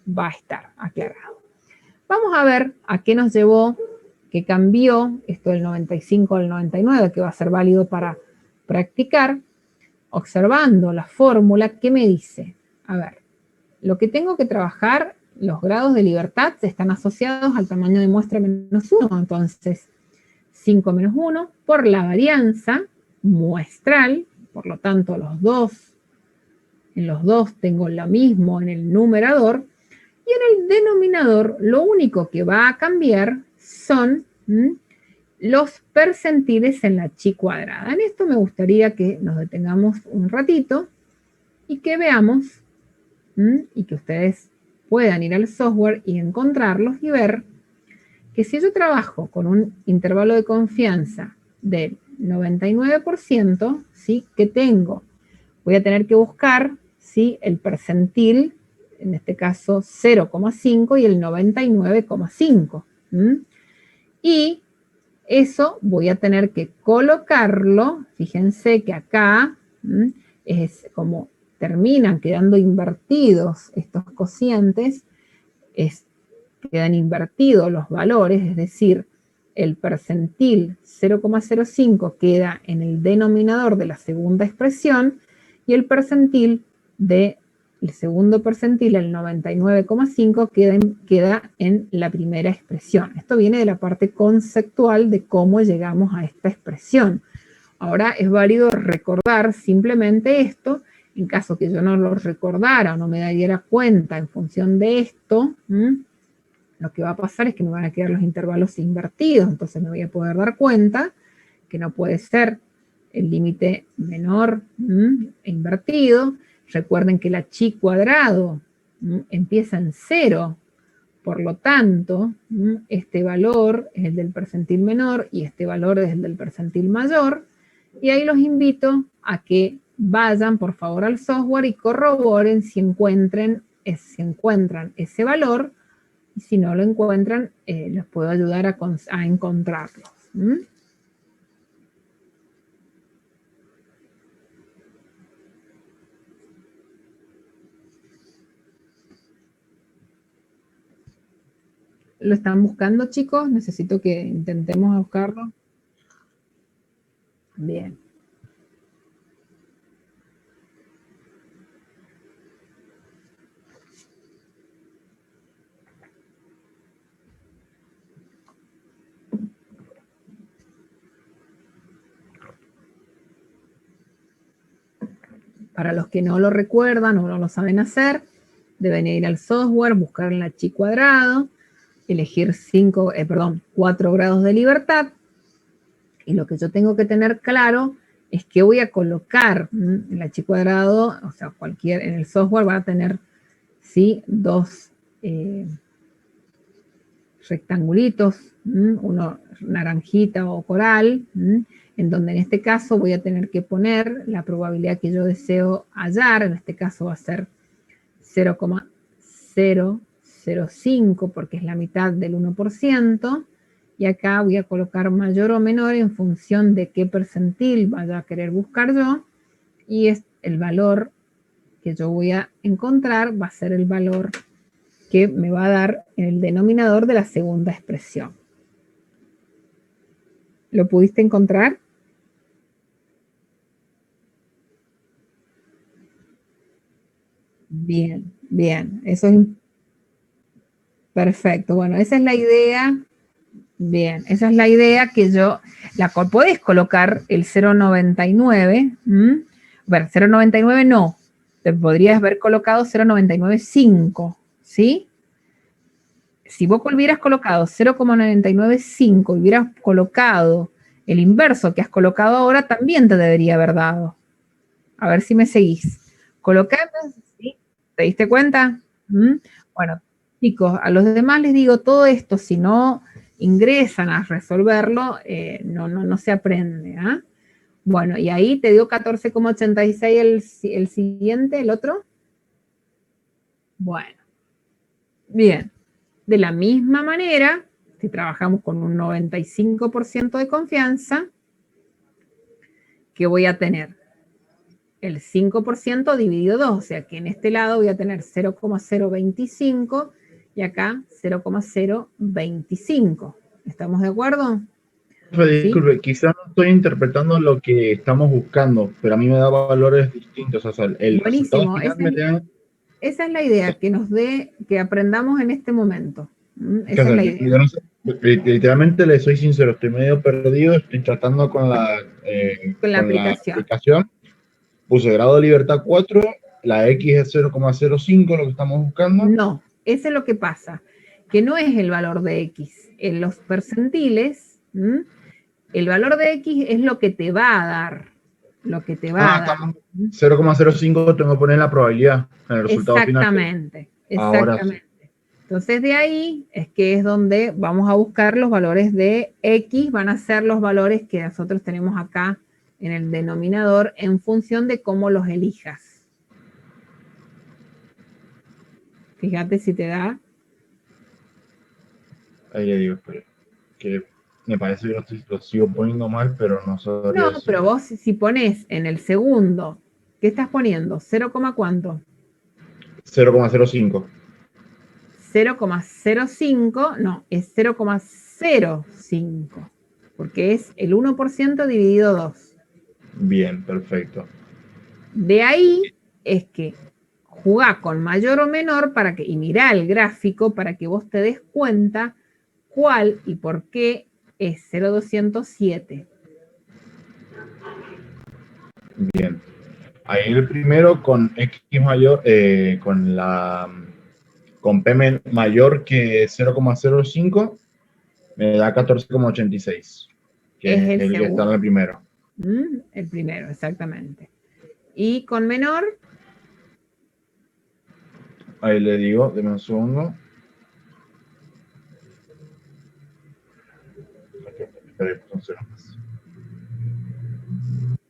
va a estar aclarado. Vamos a ver a qué nos llevó, que cambió esto del 95 al 99, que va a ser válido para practicar, observando la fórmula que me dice, a ver, lo que tengo que trabajar, los grados de libertad están asociados al tamaño de muestra menos 1, entonces 5 menos 1 por la varianza muestral, por lo tanto en los dos tengo lo mismo en el numerador, y en el denominador lo único que va a cambiar son los percentiles en la chi cuadrada. En esto me gustaría que nos detengamos un ratito y que veamos y que ustedes puedan ir al software y encontrarlos y ver que si yo trabajo con un intervalo de confianza del 99%, ¿sí? Que tengo, voy a tener que buscar, ¿sí? El percentil, en este caso 0,5 y el 99,5. Y eso voy a tener que colocarlo, fíjense que acá es como terminan quedando invertidos estos cocientes, quedan invertidos los valores, es decir, el percentil 0,05 queda en el denominador de la segunda expresión y el percentil del segundo percentil, el 99,5, queda en la primera expresión. Esto viene de la parte conceptual de cómo llegamos a esta expresión. Ahora es válido recordar simplemente esto. En caso que yo no lo recordara o no me diera cuenta en función de esto, lo que va a pasar es que me van a quedar los intervalos invertidos, entonces me voy a poder dar cuenta que no puede ser el límite menor invertido. Recuerden que la chi cuadrado empieza en 0, por lo tanto, este valor es el del percentil menor y este valor es el del percentil mayor, y ahí los invito a que vayan por favor al software y corroboren si encuentran ese valor, y si no lo encuentran, les puedo ayudar a encontrarlos. ¿Lo están buscando, chicos? Necesito que intentemos buscarlo. Bien. Para los que no lo recuerdan o no lo saben hacer, deben ir al software, buscar en la chi cuadrado, elegir 4 grados de libertad, y lo que yo tengo que tener claro es que voy a colocar en la chi cuadrado, o sea, en el software va a tener, ¿sí? Dos rectangulitos, uno naranjita o coral, en donde en este caso voy a tener que poner la probabilidad que yo deseo hallar, en este caso va a ser 0,005 porque es la mitad del 1%, y acá voy a colocar mayor o menor en función de qué percentil vaya a querer buscar yo, y es el valor que yo voy a encontrar va a ser el valor que me va a dar en el denominador de la segunda expresión. ¿Lo pudiste encontrar? Bien, bien. Eso es perfecto. Bueno, esa es la idea. Bien, esa es la idea que yo, podés colocar el 0,99, bueno, 0,99 no, te podrías haber colocado 0,995, ¿sí? Si vos hubieras colocado 0,995 y hubieras colocado el inverso que has colocado ahora, también te debería haber dado. A ver si me seguís. Colocando, ¿sí? ¿Te diste cuenta? Bueno, chicos, a los demás les digo todo esto, si no ingresan a resolverlo, no se aprende. ¿Ah? Bueno, y ahí te dio 14,86 el siguiente, el otro. Bueno, bien. De la misma manera, si trabajamos con un 95% de confianza, ¿qué voy a tener? El 5% dividido 2, o sea que en este lado voy a tener 0,025 y acá 0,025. ¿Estamos de acuerdo? Disculpe, ¿sí? Quizás no estoy interpretando lo que estamos buscando, pero a mí me da valores distintos. O sea, el buenísimo, resultado final me da... esa es la idea, que nos dé, que aprendamos en este momento. Esa es la idea. No sé, literalmente le soy sincero, estoy medio perdido, estoy tratando con la aplicación. Puse grado de libertad 4, la X es 0,05, lo que estamos buscando. No, eso es lo que pasa, que no es el valor de X. En los percentiles, el valor de X es lo que te va a dar. Lo que te va a dar. 0,05 tengo que poner la probabilidad en el resultado final. Exactamente, exactamente. Sí. Entonces de ahí es que es donde vamos a buscar los valores de X, van a ser los valores que nosotros tenemos acá en el denominador en función de cómo los elijas. Fíjate si te da. Ahí le digo, que me parece que lo sigo poniendo mal, pero no sabría. No, pero vos si pones en el segundo, ¿qué estás poniendo? ¿0, cuánto? 0,05. 0,05, no, es 0,05, porque es el 1% dividido 2. Bien, perfecto. De ahí es que jugá con mayor o menor para que, y mirá el gráfico para que vos te des cuenta cuál y por qué es 0,207. Bien. Ahí el primero con X mayor, con P mayor que 0,05, me da 14,86, que es el que está en el primero. El primero, exactamente. Y con menor. Ahí le digo, deme un segundo.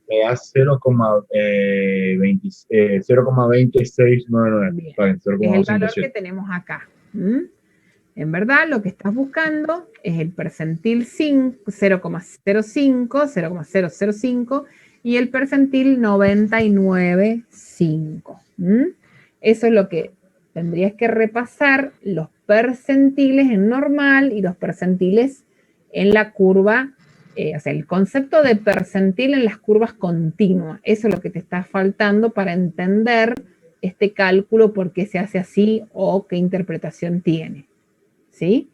Me da 0,2699. Es el valor que tenemos acá. En verdad, lo que estás buscando es el percentil 0,05, 0,005 y el percentil 99,5. Eso es lo que tendrías que repasar, los percentiles en normal y los percentiles en la curva, o sea, el concepto de percentil en las curvas continuas. Eso es lo que te está faltando para entender este cálculo, por qué se hace así o qué interpretación tiene. ¿Sí?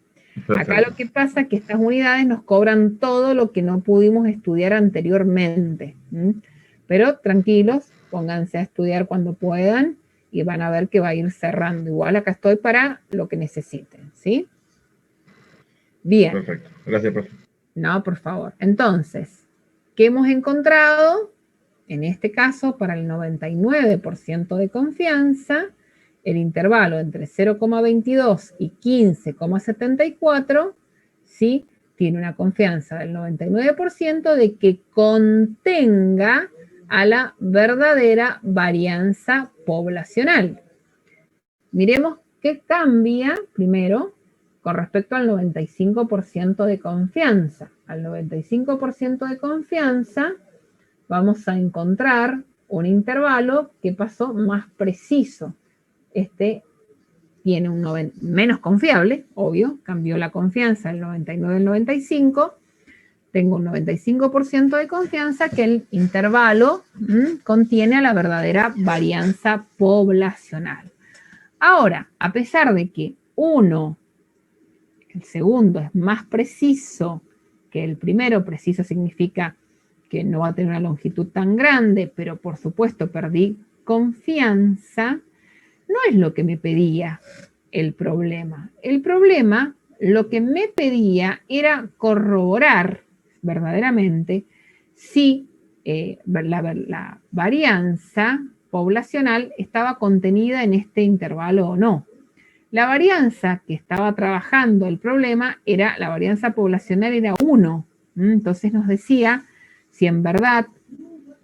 Perfecto. Acá lo que pasa es que estas unidades nos cobran todo lo que no pudimos estudiar anteriormente. Pero tranquilos, pónganse a estudiar cuando puedan y van a ver que va a ir cerrando. Igual acá estoy para lo que necesiten, ¿sí? Bien. Perfecto. Gracias, profe. No, por favor. Entonces, ¿qué hemos encontrado? En este caso, para el 99% de confianza, el intervalo entre 0,22 y 15,74, ¿sí? Tiene una confianza del 99% de que contenga a la verdadera varianza poblacional. Miremos qué cambia primero con respecto al 95% de confianza. Al 95% de confianza vamos a encontrar un intervalo que pasó más preciso. Este tiene un menos confiable, obvio, cambió la confianza del 99 al 95, tengo un 95% de confianza que el intervalo contiene a la verdadera varianza poblacional. Ahora, a pesar de que el segundo es más preciso que el primero, preciso significa que no va a tener una longitud tan grande, pero por supuesto perdí confianza, no es lo que me pedía el problema. El problema, lo que me pedía era corroborar verdaderamente si la varianza poblacional estaba contenida en este intervalo o no. La varianza que estaba trabajando el problema era, la varianza poblacional era 1. Entonces nos decía si en verdad,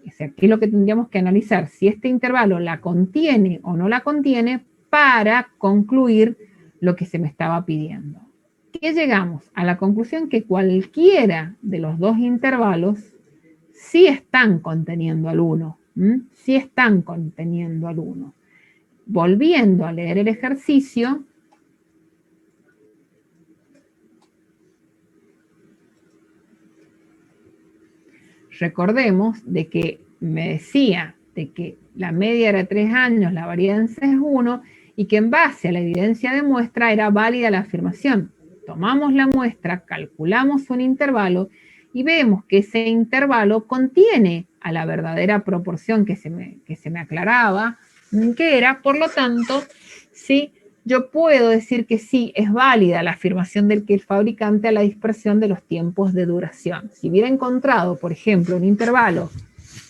o sea, qué es lo que tendríamos que analizar, si este intervalo la contiene o no la contiene para concluir lo que se me estaba pidiendo. ¿Qué llegamos? A la conclusión que cualquiera de los dos intervalos sí están conteniendo al 1. Sí están conteniendo al 1. Volviendo a leer el ejercicio, recordemos de que me decía de que la media era 3 años, la varianza es 1, y que en base a la evidencia de muestra era válida la afirmación. Tomamos la muestra, calculamos un intervalo y vemos que ese intervalo contiene a la verdadera proporción que se me aclaraba, que era, por lo tanto, ¿sí? Yo puedo decir que sí, es válida la afirmación del que el fabricante a la dispersión de los tiempos de duración. Si hubiera encontrado, por ejemplo, un intervalo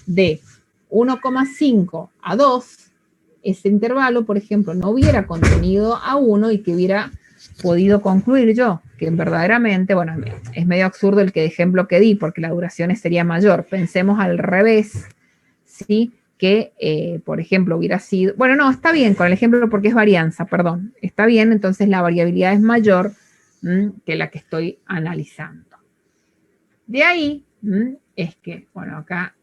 de 1,5 a 2, ese intervalo, por ejemplo, no hubiera contenido a 1 y que hubiera podido concluir yo que verdaderamente, bueno, es medio absurdo el ejemplo que di, porque la duración sería mayor. Pensemos al revés, ¿sí? Que, por ejemplo, hubiera sido, bueno, no, está bien con el ejemplo porque es varianza, perdón, está bien, entonces la variabilidad es mayor que la que estoy analizando. De ahí es que, bueno, acá,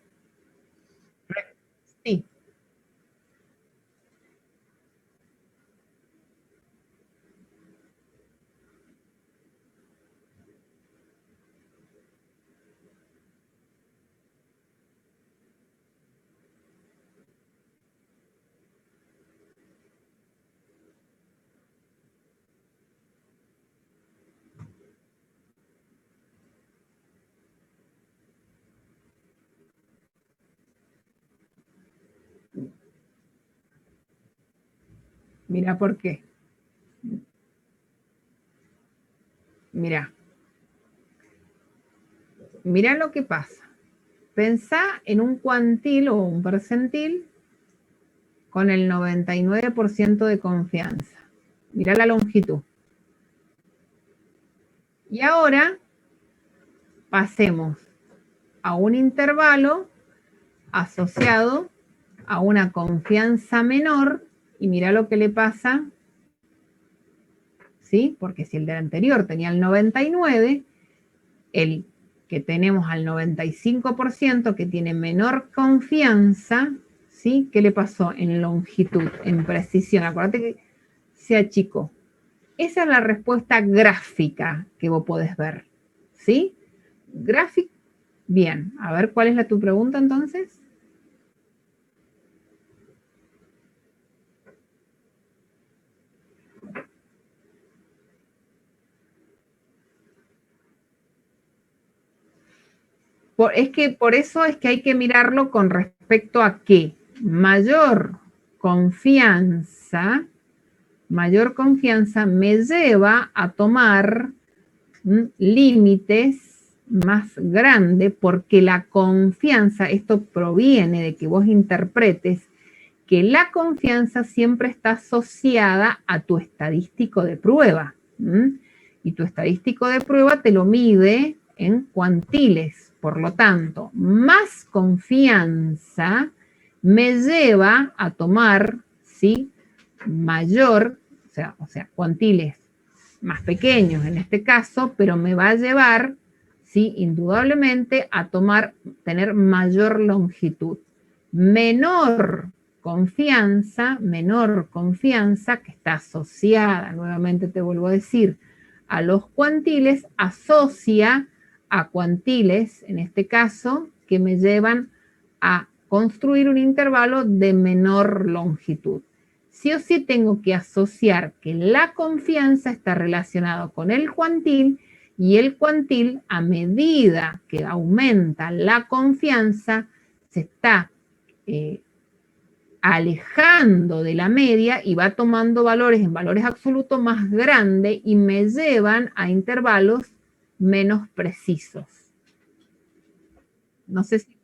sí. Mira por qué. Mira lo que pasa. Pensá en un cuantil o un percentil con el 99% de confianza. Mira la longitud. Y ahora pasemos a un intervalo asociado a una confianza menor y mira lo que le pasa, ¿sí? Porque si el del anterior tenía el 99, el que tenemos al 95% que tiene menor confianza, ¿sí? ¿Qué le pasó en longitud, en precisión? Acuérdate que se achicó. Esa es la respuesta gráfica que vos podés ver, ¿sí? Gráfica. Bien, a ver, ¿cuál es tu pregunta entonces? Por eso es que hay que mirarlo con respecto a qué. Mayor confianza me lleva a tomar límites más grandes, porque la confianza, esto proviene de que vos interpretes que la confianza siempre está asociada a tu estadístico de prueba. Y tu estadístico de prueba te lo mide en cuantiles. Por lo tanto, más confianza me lleva a tomar, ¿sí? Mayor, o sea, cuantiles más pequeños en este caso, pero me va a llevar, ¿sí? Indudablemente a tener mayor longitud. Menor confianza que está asociada, nuevamente te vuelvo a decir, a los cuantiles, asocia a cuantiles, en este caso, que me llevan a construir un intervalo de menor longitud. Sí o sí tengo que asociar que la confianza está relacionado con el cuantil, y el cuantil, a medida que aumenta la confianza, se está alejando de la media y va tomando valores en valores absolutos más grandes y me llevan a intervalos menos precisos. No sé si...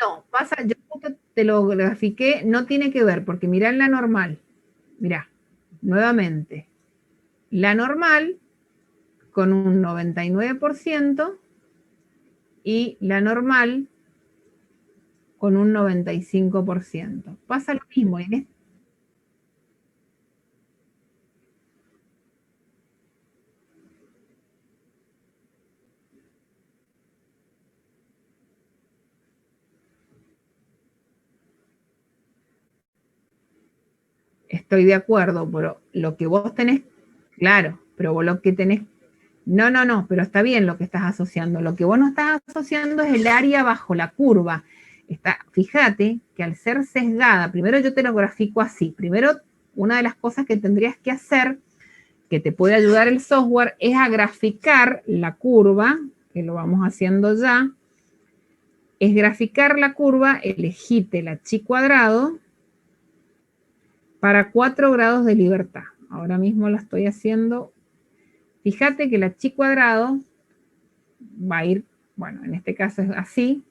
No, pasa, yo te lo grafiqué, no tiene que ver, porque mirá en la normal, mirá, nuevamente, la normal con un 99% y la normal con un 95%. Pasa lo mismo en este. Estoy de acuerdo, pero lo que vos tenés, claro, pero vos lo que tenés, no, pero está bien lo que estás asociando. Lo que vos no estás asociando es el área bajo la curva. Fíjate que al ser sesgada, primero yo te lo grafico así. Primero, una de las cosas que tendrías que hacer, que te puede ayudar el software, es a graficar la curva, que lo vamos haciendo ya. Es graficar la curva, elegite la chi cuadrado, para 4 grados de libertad. Ahora mismo la estoy haciendo. Fíjate que la chi cuadrado va a ir, bueno, en este caso es así.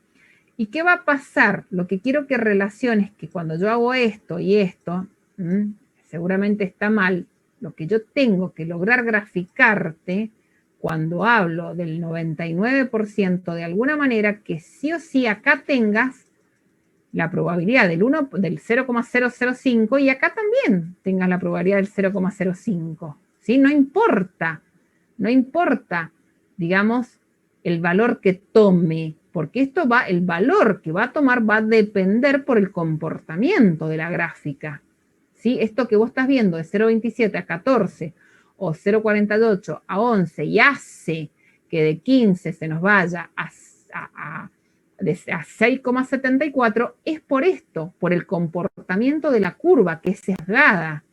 ¿Y qué va a pasar? Lo que quiero que relaciones que cuando yo hago esto y esto, seguramente está mal, lo que yo tengo que lograr graficarte cuando hablo del 99% de alguna manera, que sí o sí acá tengas la probabilidad del 0,005 y acá también tengas la probabilidad del 0,05. ¿Sí? No importa, digamos, el valor que tome, porque el valor que va a tomar va a depender por el comportamiento de la gráfica. ¿Sí? Esto que vos estás viendo de 0,27 a 14 o 0,48 a 11 y hace que de 15 se nos vaya a 6,74 es por esto, por el comportamiento de la curva que es sesgada,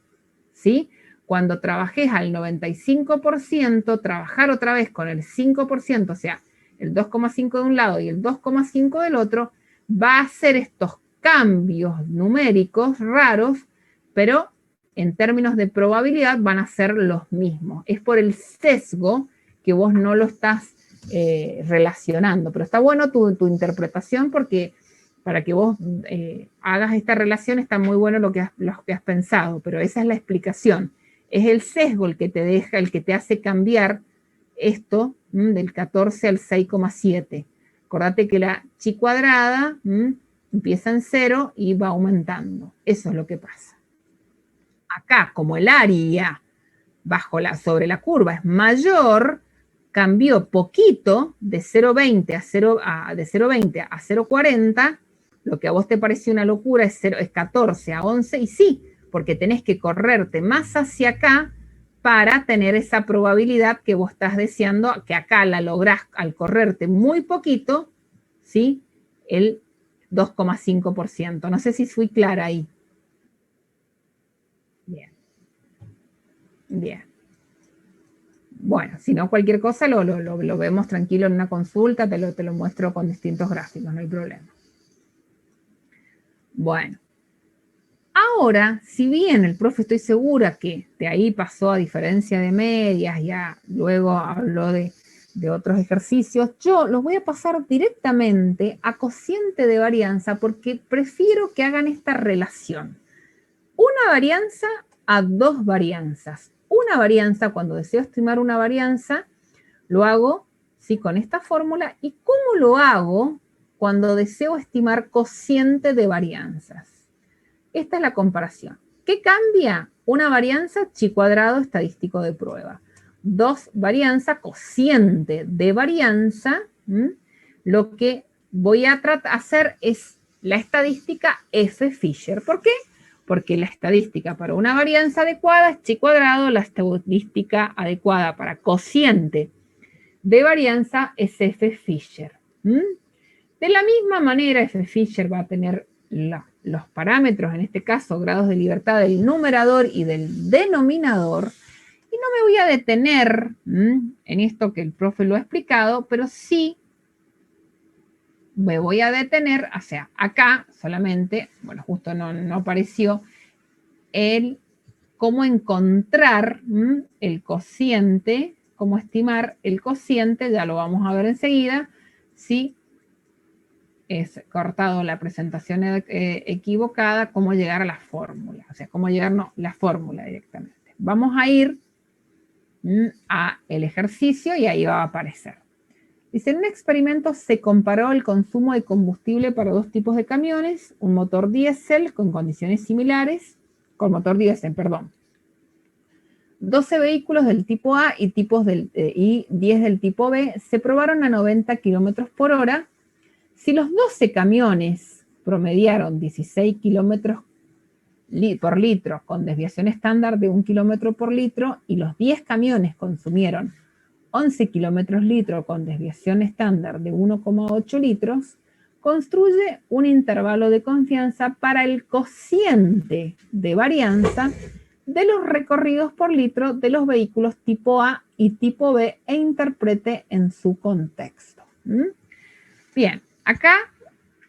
¿sí? Cuando trabajes al 95%, trabajar otra vez con el 5%, o sea, el 2,5 de un lado y el 2,5 del otro, va a hacer estos cambios numéricos raros, pero en términos de probabilidad van a ser los mismos. Es por el sesgo que vos no lo estás relacionando, pero está bueno tu interpretación, porque para que vos hagas esta relación está muy bueno lo que has pensado, pero esa es la explicación. Es el sesgo el que te deja, el que te hace cambiar esto del 14 al 6,7. Acordate que la chi cuadrada empieza en 0 y va aumentando. Eso es lo que pasa. Acá, como el área sobre la curva es mayor, cambió poquito de 0,20 de 0,20 a 0,40, lo que a vos te pareció una locura es 14 a 11, y sí, porque tenés que correrte más hacia acá para tener esa probabilidad que vos estás deseando, que acá la lográs al correrte muy poquito, ¿sí? El 2,5%. No sé si fui clara ahí. Bien. Bien. Bueno, si no, cualquier cosa lo vemos tranquilo en una consulta, te lo muestro con distintos gráficos, no hay problema. Bueno, ahora, si bien el profe estoy segura que de ahí pasó a diferencia de medias, ya luego habló de otros ejercicios, yo los voy a pasar directamente a cociente de varianza porque prefiero que hagan esta relación. Una varianza a dos varianzas. Una varianza, cuando deseo estimar una varianza, lo hago ¿sí? Con esta fórmula. ¿Y cómo lo hago cuando deseo estimar cociente de varianzas? Esta es la comparación. ¿Qué cambia? Una varianza, chi cuadrado estadístico de prueba. Dos, varianza, cociente de varianza, lo que voy a hacer es la estadística F Fisher. ¿Por qué? Porque la estadística para una varianza adecuada es chi cuadrado, la estadística adecuada para cociente de varianza es F Fisher. De la misma manera, F Fisher va a tener los parámetros, en este caso grados de libertad del numerador y del denominador, y no me voy a detener en esto que el profe lo ha explicado, pero sí me voy a detener, o sea, acá solamente, bueno, justo no apareció, el cómo encontrar el cociente, cómo estimar el cociente, ya lo vamos a ver enseguida, si es cortado la presentación equivocada, cómo llegar a la fórmula, o sea, cómo llegar, no, la fórmula directamente. Vamos a ir a el ejercicio y ahí va a aparecer. Dice, en un experimento se comparó el consumo de combustible para dos tipos de camiones, un motor diésel con condiciones similares, con motor diésel, perdón. 12 vehículos del tipo A y 10 del tipo B se probaron a 90 kilómetros por hora. Si los 12 camiones promediaron 16 kilómetros por litro con desviación estándar de 1 kilómetro por litro y los 10 camiones consumieron 11 kilómetros litro con desviación estándar de 1,8 litros, construye un intervalo de confianza para el cociente de varianza de los recorridos por litro de los vehículos tipo A y tipo B e interprete en su contexto. Bien, acá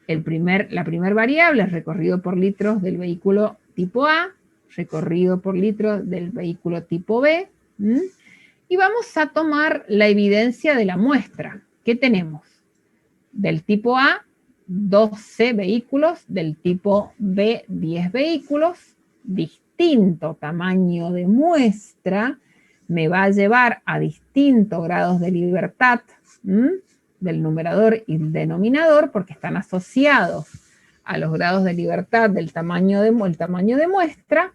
la primera variable es recorrido por litros del vehículo tipo A, recorrido por litros del vehículo tipo B, y vamos a tomar la evidencia de la muestra. ¿Qué tenemos? Del tipo A, 12 vehículos, del tipo B, 10 vehículos, distinto tamaño de muestra, me va a llevar a distintos grados de libertad del numerador y el denominador, porque están asociados a los grados de libertad del tamaño de muestra,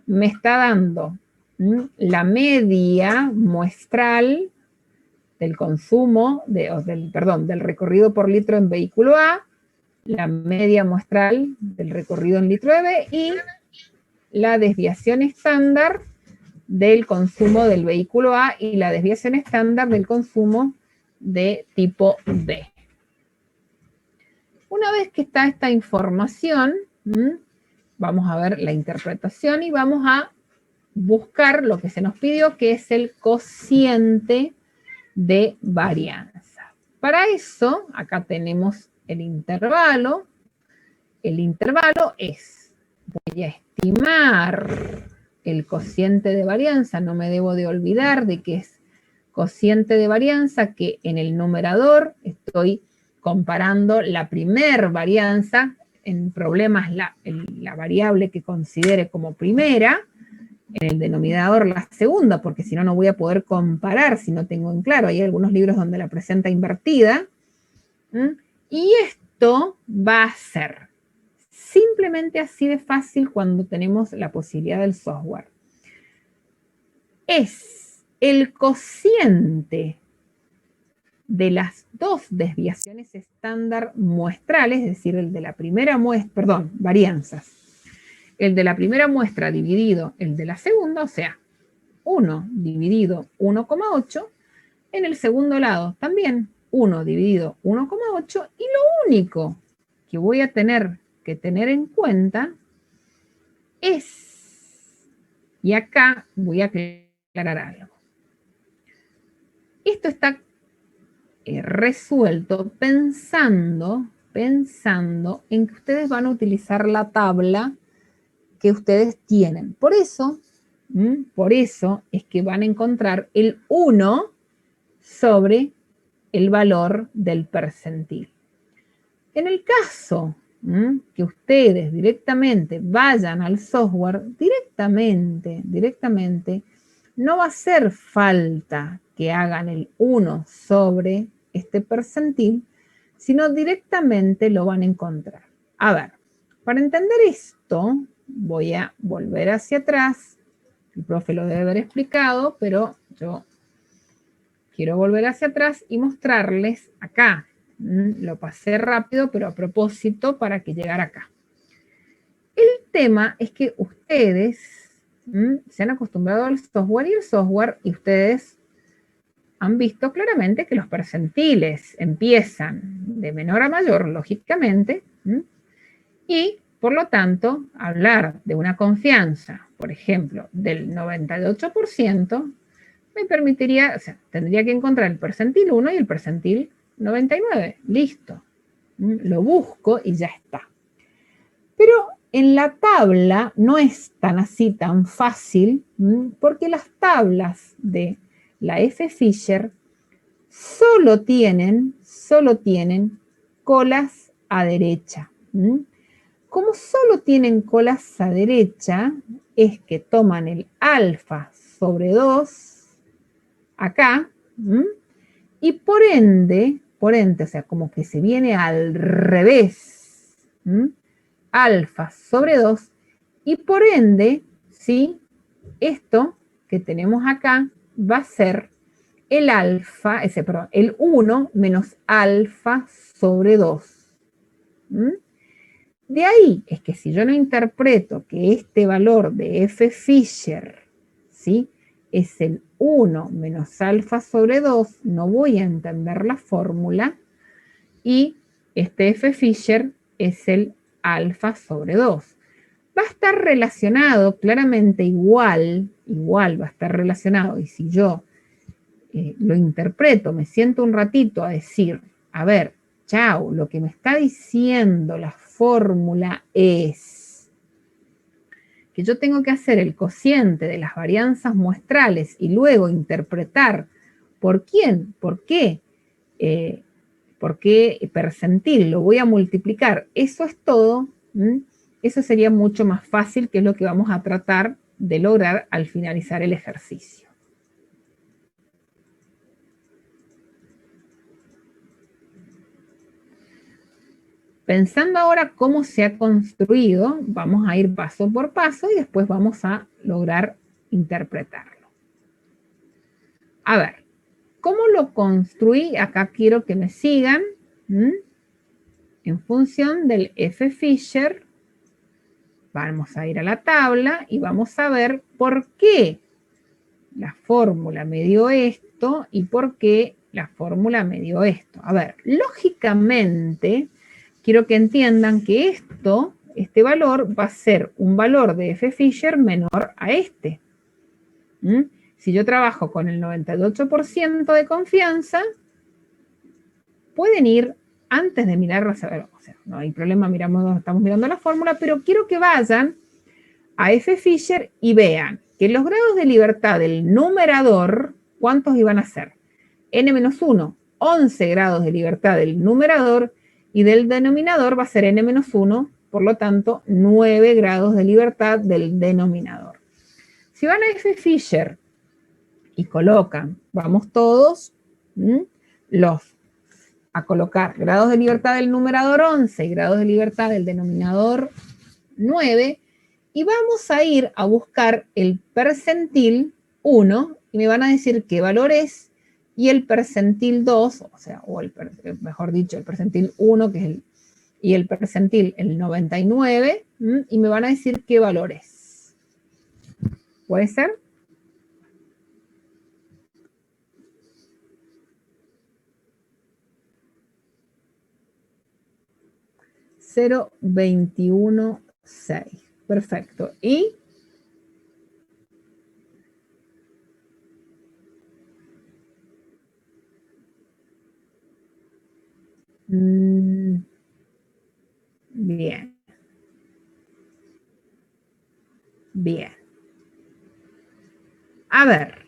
me está dando la media muestral del consumo, del recorrido por litro en vehículo A, la media muestral del recorrido en litro de B y la desviación estándar del consumo del vehículo A y la desviación estándar del consumo de tipo B. Una vez que está esta información, vamos a ver la interpretación y vamos a buscar lo que se nos pidió, que es el cociente de varianza. Para eso, acá tenemos el intervalo. El intervalo es, voy a estimar el cociente de varianza, no me debo de olvidar de que es cociente de varianza, que en el numerador estoy comparando la primer varianza, en problemas la variable que considere como primera, en el denominador la segunda, porque si no, no voy a poder comparar si no tengo en claro. Hay algunos libros donde la presenta invertida. Y esto va a ser simplemente así de fácil cuando tenemos la posibilidad del software. Es el cociente de las dos desviaciones estándar muestrales, es decir, el de la primera muestra, varianzas. El de la primera muestra dividido el de la segunda, o sea, 1 dividido 1,8, en el segundo lado también 1 dividido 1,8, y lo único que voy a tener que tener en cuenta es, y acá voy a aclarar algo, esto está resuelto pensando en que ustedes van a utilizar la tabla que ustedes tienen. Por eso es que van a encontrar el 1 sobre el valor del percentil. En el caso que ustedes directamente vayan al software, directamente, no va a hacer falta que hagan el 1 sobre este percentil, sino directamente lo van a encontrar. A ver, para entender esto, voy a volver hacia atrás. El profe lo debe haber explicado, pero yo quiero volver hacia atrás y mostrarles acá. Lo pasé rápido, pero a propósito para que llegara acá. El tema es que ustedes se han acostumbrado al software y el software, y ustedes han visto claramente que los percentiles empiezan de menor a mayor, lógicamente, y por lo tanto, hablar de una confianza, por ejemplo, del 98%, me permitiría, o sea, tendría que encontrar el percentil 1 y el percentil 99. Listo. Lo busco y ya está. Pero en la tabla no es tan así, tan fácil, porque las tablas de la F-Fisher solo tienen colas a derecha. Como solo tienen colas a derecha, es que toman el alfa sobre 2 acá, y por ende, o sea, como que se viene al revés, alfa sobre 2, y por ende, ¿sí? Esto que tenemos acá va a ser el alfa, el 1 menos alfa sobre 2. De ahí es que si yo no interpreto que este valor de F-Fisher, ¿sí?, es el 1 menos alfa sobre 2, no voy a entender la fórmula, y este F-Fisher es el alfa sobre 2. Va a estar relacionado, claramente igual va a estar relacionado, y si yo lo interpreto, me siento un ratito a decir, a ver, chao, lo que me está diciendo la fórmula es que yo tengo que hacer el cociente de las varianzas muestrales y luego interpretar por quién, por qué percentil lo voy a multiplicar. Eso es todo. Eso sería mucho más fácil, que es lo que vamos a tratar de lograr al finalizar el ejercicio. Pensando ahora cómo se ha construido, vamos a ir paso por paso y después vamos a lograr interpretarlo. A ver, ¿cómo lo construí? Acá quiero que me sigan. En función del F-Fisher, vamos a ir a la tabla y vamos a ver por qué la fórmula me dio esto y por qué la fórmula me dio esto. A ver, lógicamente, quiero que entiendan que este valor va a ser un valor de F-Fisher menor a este. Si yo trabajo con el 98% de confianza, pueden ir antes de mirar, o sea, no hay problema, estamos mirando la fórmula, pero quiero que vayan a F-Fisher y vean que los grados de libertad del numerador, ¿cuántos iban a ser? N-1, 11 grados de libertad del numerador, y del denominador va a ser N-1, por lo tanto, 9 grados de libertad del denominador. Si van a F-Fisher y colocan, vamos todos, a colocar grados de libertad del numerador 11 y grados de libertad del denominador 9, y vamos a ir a buscar el percentil 1, y me van a decir qué valor es, y el percentil 2, mejor dicho, el percentil 1, que es y el percentil, el 99, y me van a decir qué valor es. ¿Puede ser? $0.216. Perfecto. ¿Y? Bien. Bien. A ver,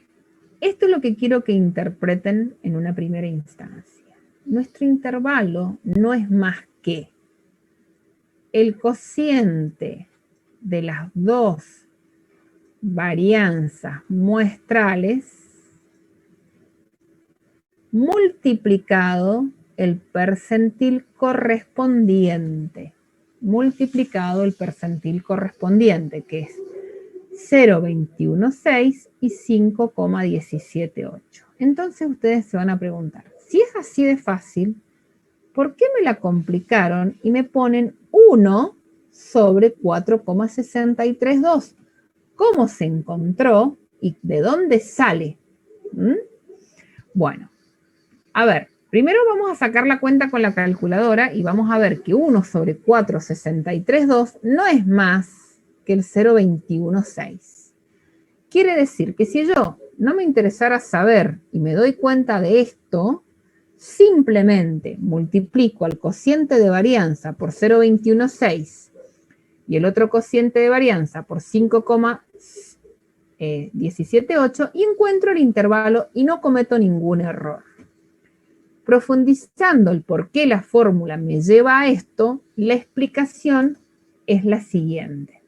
esto es lo que quiero que interpreten en una primera instancia. Nuestro intervalo no es más que el cociente de las dos varianzas muestrales multiplicado el percentil correspondiente, que es 0.216 y 5,178. Entonces ustedes se van a preguntar, si es así de fácil, ¿por qué me la complicaron y me ponen 1 sobre 4,632? ¿Cómo se encontró y de dónde sale? Bueno, a ver, primero vamos a sacar la cuenta con la calculadora y vamos a ver que 1 sobre 4,632 no es más que el 0,216. Quiere decir que si yo no me interesara saber y me doy cuenta de esto, simplemente multiplico al cociente de varianza por 0,216 y el otro cociente de varianza por 5,178 y encuentro el intervalo y no cometo ningún error. Profundizando el por qué la fórmula me lleva a esto, la explicación es la siguiente.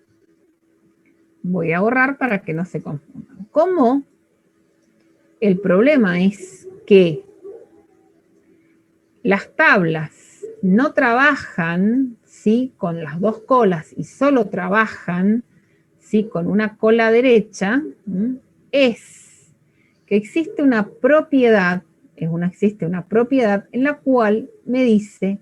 Voy a ahorrar para que no se confundan. Como el problema es que las tablas no trabajan, ¿sí?, con las dos colas y solo trabajan, ¿sí?, con una cola derecha, es que existe una propiedad, existe una propiedad en la cual me dice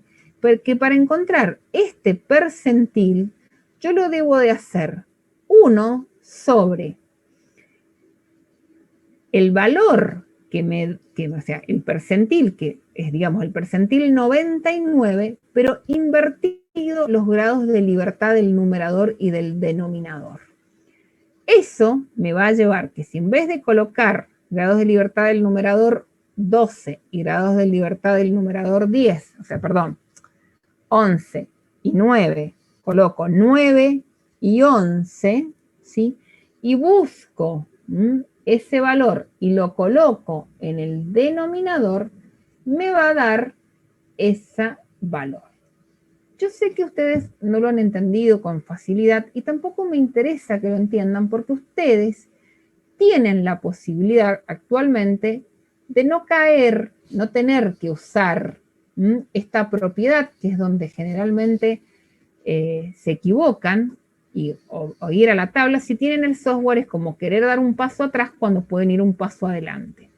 que para encontrar este percentil yo lo debo de hacer 1 sobre el valor o sea, el percentil, que es, digamos, el percentil 99, pero invertido los grados de libertad del numerador y del denominador. Eso me va a llevar que si en vez de colocar grados de libertad del numerador 12 y grados de libertad del numerador 10, o sea, perdón, 11 y 9, coloco 9 y 11, ¿sí? Y busco ese valor y lo coloco en el denominador, me va a dar ese valor. Yo sé que ustedes no lo han entendido con facilidad y tampoco me interesa que lo entiendan porque ustedes tienen la posibilidad actualmente de no caer, no tener que usar esta propiedad, que es donde generalmente se equivocan, o ir a la tabla. Si tienen el software es como querer dar un paso atrás cuando pueden ir un paso adelante.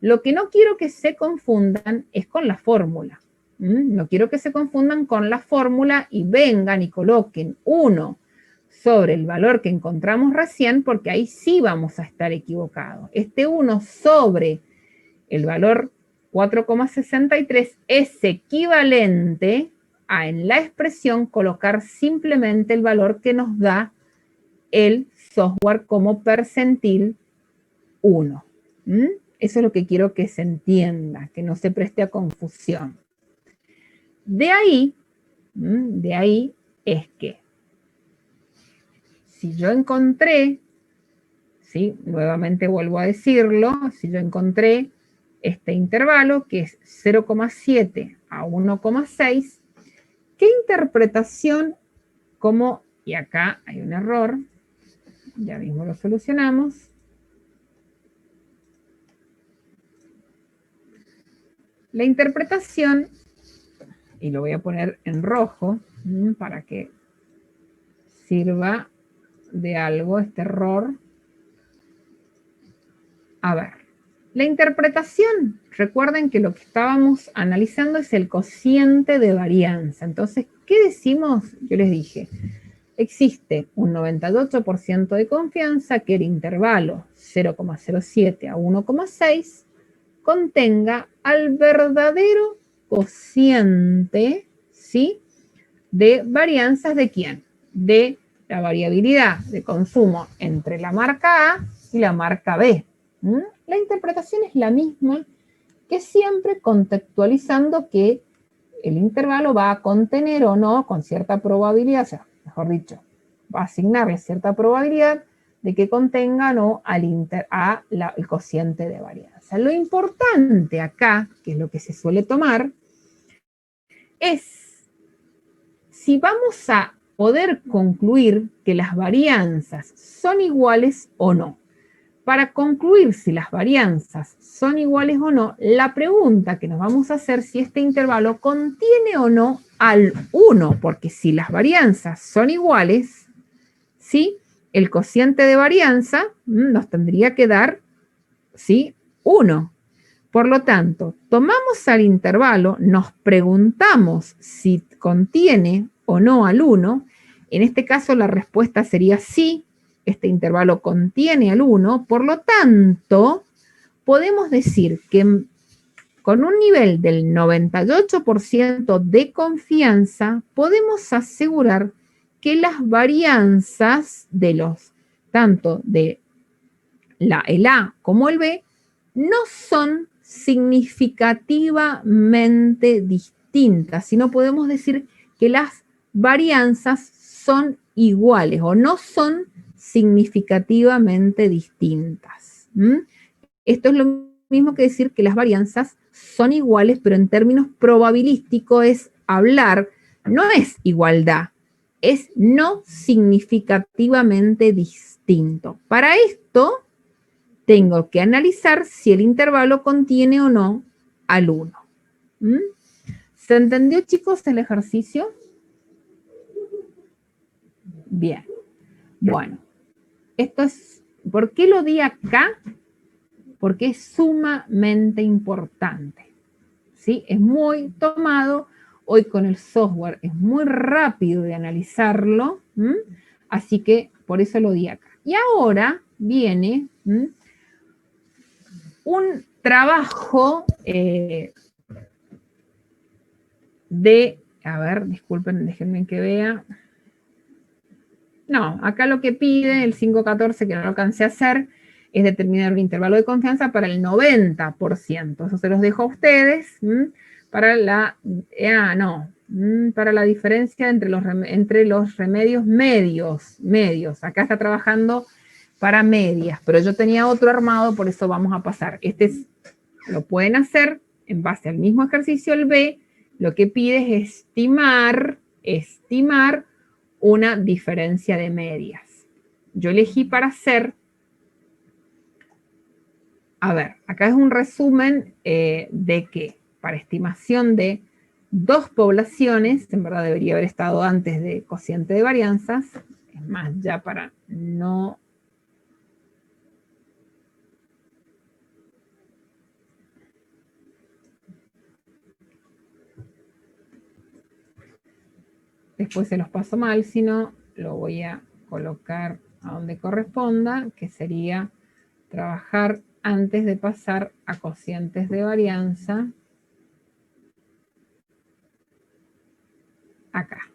Lo que no quiero que se confundan es con la fórmula. No quiero que se confundan con la fórmula y vengan y coloquen 1 sobre el valor que encontramos recién, porque ahí sí vamos a estar equivocados. Este 1 sobre el valor 4,63 es equivalente a en la expresión colocar simplemente el valor que nos da el software como percentil 1. Eso es lo que quiero que se entienda, que no se preste a confusión. De ahí es que si yo encontré, ¿sí?, nuevamente vuelvo a decirlo, si yo encontré este intervalo que es 0,7 a 1,6, ¿qué interpretación y acá hay un error, ya mismo lo solucionamos. La interpretación, y lo voy a poner en rojo para que sirva de algo este error. A ver, la interpretación, recuerden que lo que estábamos analizando es el cociente de varianza. Entonces, ¿qué decimos? Yo les dije, existe un 98% de confianza que el intervalo 0,07 a 1,6 contenga al verdadero cociente, ¿sí?, de varianzas de ¿quién? De la variabilidad de consumo entre la marca A y la marca B. La interpretación es la misma que siempre, contextualizando que el intervalo va a contener o no con cierta probabilidad, o sea, mejor dicho, va a asignarle cierta probabilidad de que contenga o no el cociente de varianza. Lo importante acá, que es lo que se suele tomar, es si vamos a poder concluir que las varianzas son iguales o no. Para concluir si las varianzas son iguales o no, la pregunta que nos vamos a hacer es si este intervalo contiene o no al 1, porque si las varianzas son iguales, ¿sí?, el cociente de varianza nos tendría que dar, ¿sí?, 1. Por lo tanto, tomamos al intervalo, nos preguntamos si contiene o no al 1. En este caso la respuesta sería sí, este intervalo contiene al 1. Por lo tanto, podemos decir que con un nivel del 98% de confianza, podemos asegurar que las varianzas de los, tanto de el A como el B, no son significativamente distintas, sino podemos decir que las varianzas son iguales o no son significativamente distintas. Esto es lo mismo que decir que las varianzas son iguales, pero en términos probabilísticos es hablar, no es igualdad, es no significativamente distinto. Para esto, tengo que analizar si el intervalo contiene o no al 1. ¿Se entendió, chicos, el ejercicio? Bien. Bueno, esto es, ¿por qué lo di acá? Porque es sumamente importante, ¿sí? Es muy tomado, hoy con el software es muy rápido de analizarlo, así que por eso lo di acá. Y ahora viene un trabajo a ver, disculpen, déjenme que vea. No, acá lo que pide el 514, que no lo alcancé a hacer, es determinar un intervalo de confianza para el 90%. Eso se los dejo a ustedes. Para la, para la diferencia entre los remedios medios. Acá está trabajando para medias, pero yo tenía otro armado, por eso vamos a pasar. Lo pueden hacer en base al mismo ejercicio, el B. Lo que pide es estimar una diferencia de medias. Yo elegí para hacer, a ver, acá es un resumen de que para estimación de dos poblaciones, en verdad debería haber estado antes de cociente de varianzas, es más, ya para no... Después se los paso mal, sino lo voy a colocar a donde corresponda, que sería trabajar antes de pasar a cocientes de varianza. Acá.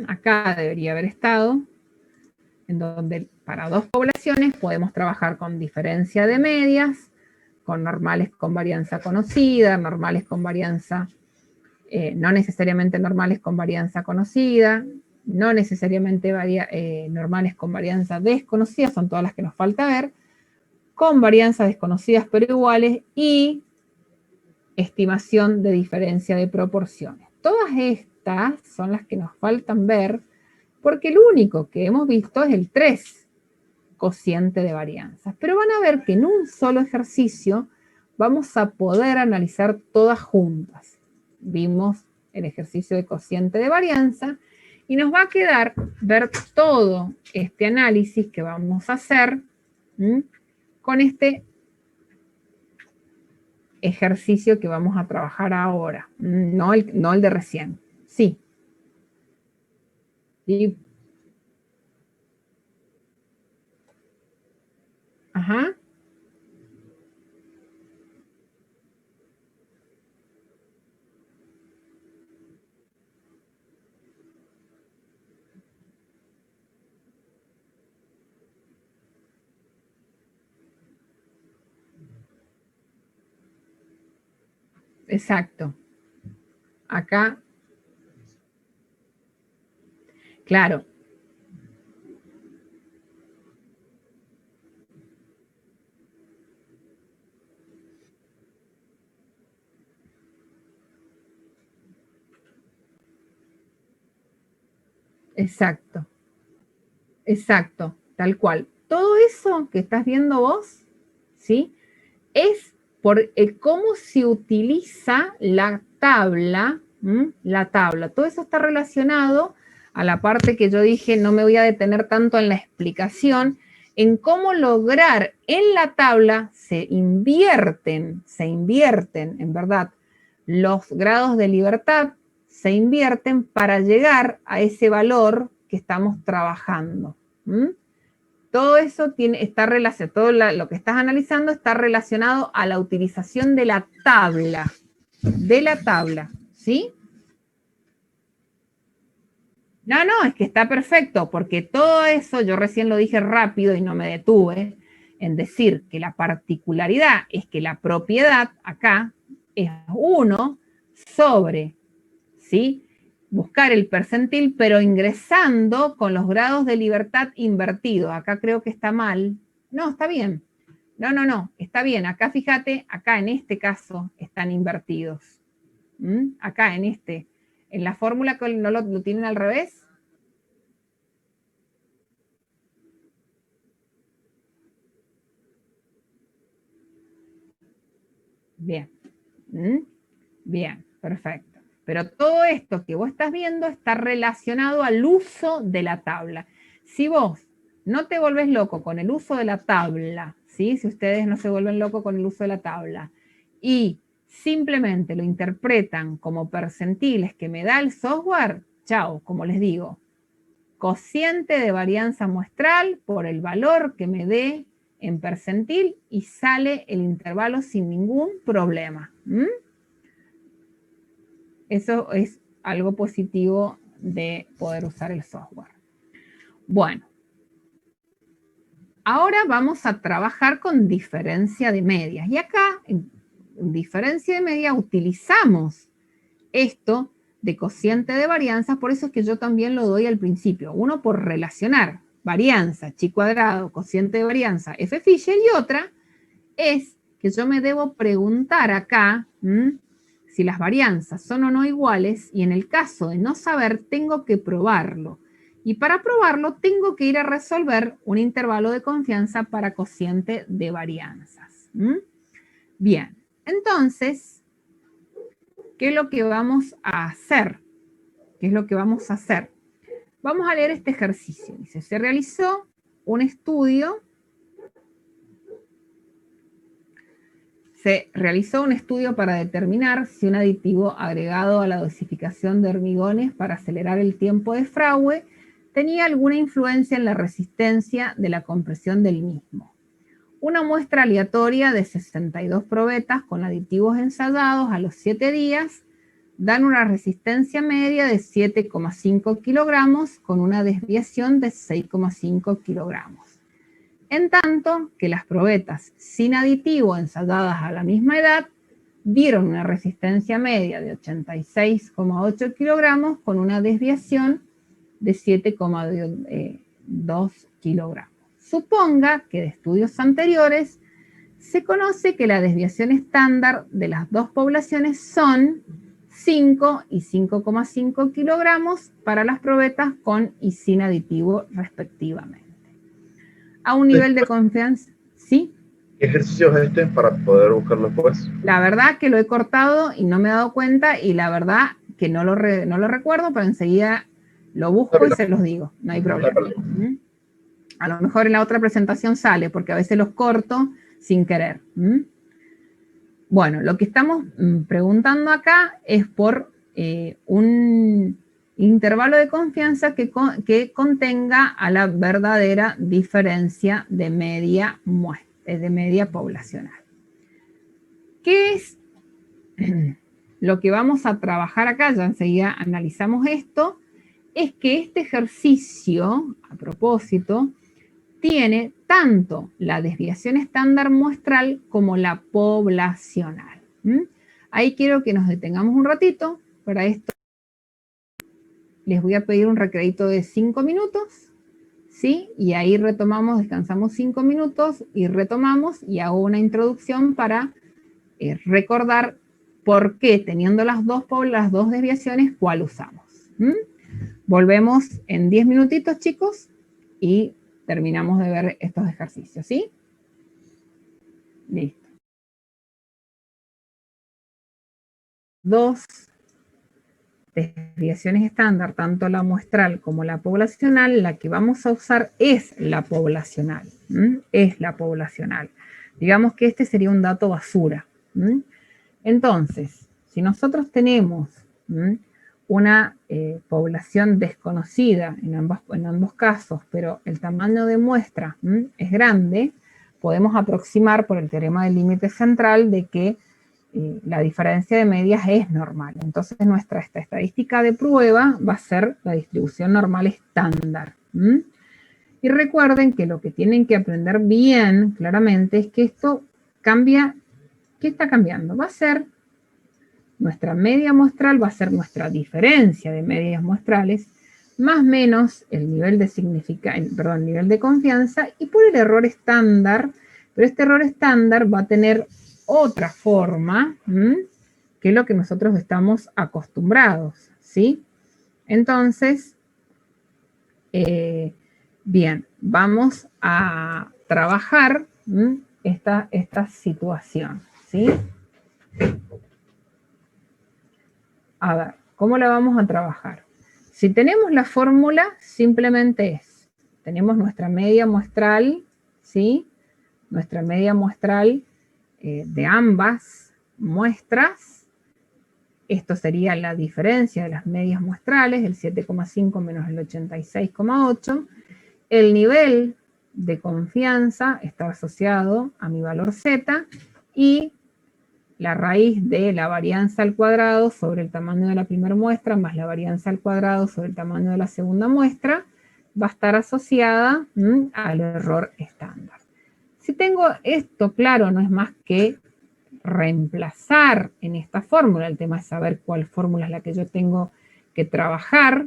Acá debería haber estado, en donde para dos poblaciones podemos trabajar con diferencia de medias, con normales con varianza conocida, normales con varianza, no necesariamente normales con varianza conocida, no necesariamente normales con varianza desconocida, son todas las que nos falta ver, con varianzas desconocidas pero iguales y estimación de diferencia de proporciones. Todas estas son las que nos faltan ver porque el único que hemos visto es el 3, cociente de varianzas. Pero van a ver que en un solo ejercicio vamos a poder analizar todas juntas. Vimos el ejercicio de cociente de varianza y nos va a quedar ver todo este análisis que vamos a hacer con este ejercicio que vamos a trabajar ahora, no el de recién. Sí. ¿Sí? Ajá. Exacto. Acá, claro. Exacto. Exacto, tal cual. Todo eso que estás viendo vos, ¿sí? Es por cómo se utiliza la tabla, todo eso está relacionado a la parte que yo dije, no me voy a detener tanto en la explicación, en cómo lograr en la tabla, se invierten, en verdad, los grados de libertad, se invierten para llegar a ese valor que estamos trabajando. Todo eso está relacionado, todo lo que estás analizando está relacionado a la utilización de la tabla, ¿sí? No, es que está perfecto, porque todo eso, yo recién lo dije rápido y no me detuve en decir que la particularidad es que la propiedad acá es 1 sobre, ¿sí? Buscar el percentil, pero ingresando con los grados de libertad invertidos. Acá creo que está mal. No, está bien. No, está bien. Acá fíjate, acá en este caso están invertidos. Acá en la fórmula que no lo tienen al revés. Bien. Bien, perfecto. Pero todo esto que vos estás viendo está relacionado al uso de la tabla. Si vos no te volvés loco con el uso de la tabla, ¿sí? Si ustedes no se vuelven locos con el uso de la tabla y simplemente lo interpretan como percentiles que me da el software, chao, como les digo, cociente de varianza muestral por el valor que me dé en percentil y sale el intervalo sin ningún problema. Eso es algo positivo de poder usar el software. Bueno, ahora vamos a trabajar con diferencia de medias. Y acá, en diferencia de medias, utilizamos esto de cociente de varianza, por eso es que yo también lo doy al principio. Uno por relacionar varianza, chi cuadrado, cociente de varianza, F Fisher, y otra es que yo me debo preguntar acá si las varianzas son o no iguales, y en el caso de no saber, tengo que probarlo. Y para probarlo, tengo que ir a resolver un intervalo de confianza para cociente de varianzas. Bien, entonces, ¿qué es lo que vamos a hacer? Vamos a leer este ejercicio. Dice, se realizó un estudio. Se realizó un estudio para determinar si un aditivo agregado a la dosificación de hormigones para acelerar el tiempo de fraude tenía alguna influencia en la resistencia de la compresión del mismo. Una muestra aleatoria de 62 probetas con aditivos ensayados a los 7 días dan una resistencia media de 7,5 kilogramos con una desviación de 6,5 kilogramos. En tanto que las probetas sin aditivo ensayadas a la misma edad dieron una resistencia media de 86,8 kilogramos con una desviación de 7,2 kilogramos. Suponga que de estudios anteriores se conoce que la desviación estándar de las dos poblaciones son 5 y 5,5 kilogramos para las probetas con y sin aditivo respectivamente. A un nivel de confianza, ¿sí? ¿Qué ejercicio es este para poder buscarlo después? La verdad que lo he cortado y no me he dado cuenta, y la verdad que no lo recuerdo, pero enseguida lo busco y se los digo, no hay problema. A lo mejor en la otra presentación sale, porque a veces los corto sin querer. Bueno, lo que estamos preguntando acá es por un intervalo de confianza que contenga a la verdadera diferencia de media poblacional. ¿Qué es lo que vamos a trabajar acá? Ya enseguida analizamos esto. Es que este ejercicio, a propósito, tiene tanto la desviación estándar muestral como la poblacional. Ahí quiero que nos detengamos un ratito. Para esto les voy a pedir un recrédito de 5 minutos, ¿sí? Y ahí retomamos, descansamos 5 minutos y retomamos, y hago una introducción para recordar por qué, teniendo las dos desviaciones, cuál usamos. Volvemos en 10 minutitos, chicos, y terminamos de ver estos ejercicios, ¿sí? Listo. 2, desviaciones estándar, tanto la muestral como la poblacional, la que vamos a usar es la poblacional. Es la poblacional. Digamos que este sería un dato basura. Entonces, si nosotros tenemos una población desconocida en ambos casos, pero el tamaño de muestra es grande, podemos aproximar por el teorema del límite central de que la diferencia de medias es normal. Entonces nuestra estadística de prueba va a ser la distribución normal estándar. Y recuerden que lo que tienen que aprender bien claramente es que esto cambia. ¿Qué está cambiando? Va a ser nuestra media muestral, va a ser nuestra diferencia de medias muestrales, más menos el nivel de nivel de confianza, y por el error estándar, pero este error estándar va a tener otra forma, que es lo que nosotros estamos acostumbrados, ¿sí? Entonces, bien, vamos a trabajar esta situación, ¿sí? A ver, ¿cómo la vamos a trabajar? Si tenemos la fórmula, simplemente tenemos nuestra media muestral, ¿sí? Nuestra media muestral de ambas muestras. Esto sería la diferencia de las medias muestrales, el 7,5 menos el 86,8. El nivel de confianza está asociado a mi valor z, y la raíz de la varianza al cuadrado sobre el tamaño de la primera muestra más la varianza al cuadrado sobre el tamaño de la segunda muestra va a estar asociada al error estándar. Si tengo esto claro, no es más que reemplazar en esta fórmula. El tema es saber cuál fórmula es la que yo tengo que trabajar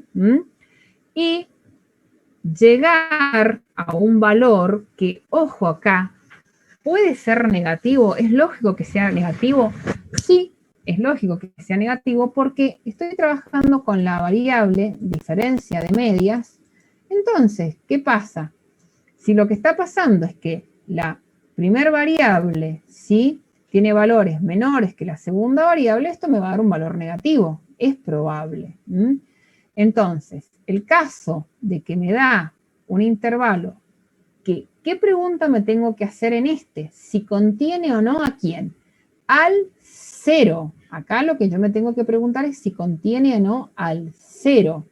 y llegar a un valor que, ojo acá, ¿puede ser negativo? ¿Es lógico que sea negativo? Sí, es lógico que sea negativo porque estoy trabajando con la variable diferencia de medias. Entonces, ¿qué pasa? Si lo que está pasando es que la primera variable, ¿sí?, tiene valores menores que la segunda variable, esto me va a dar un valor negativo. Es probable. Entonces, el caso de que me da un intervalo, ¿qué pregunta me tengo que hacer en este? Si contiene o no a quién. Al 0. Acá lo que yo me tengo que preguntar es si contiene o no al 0.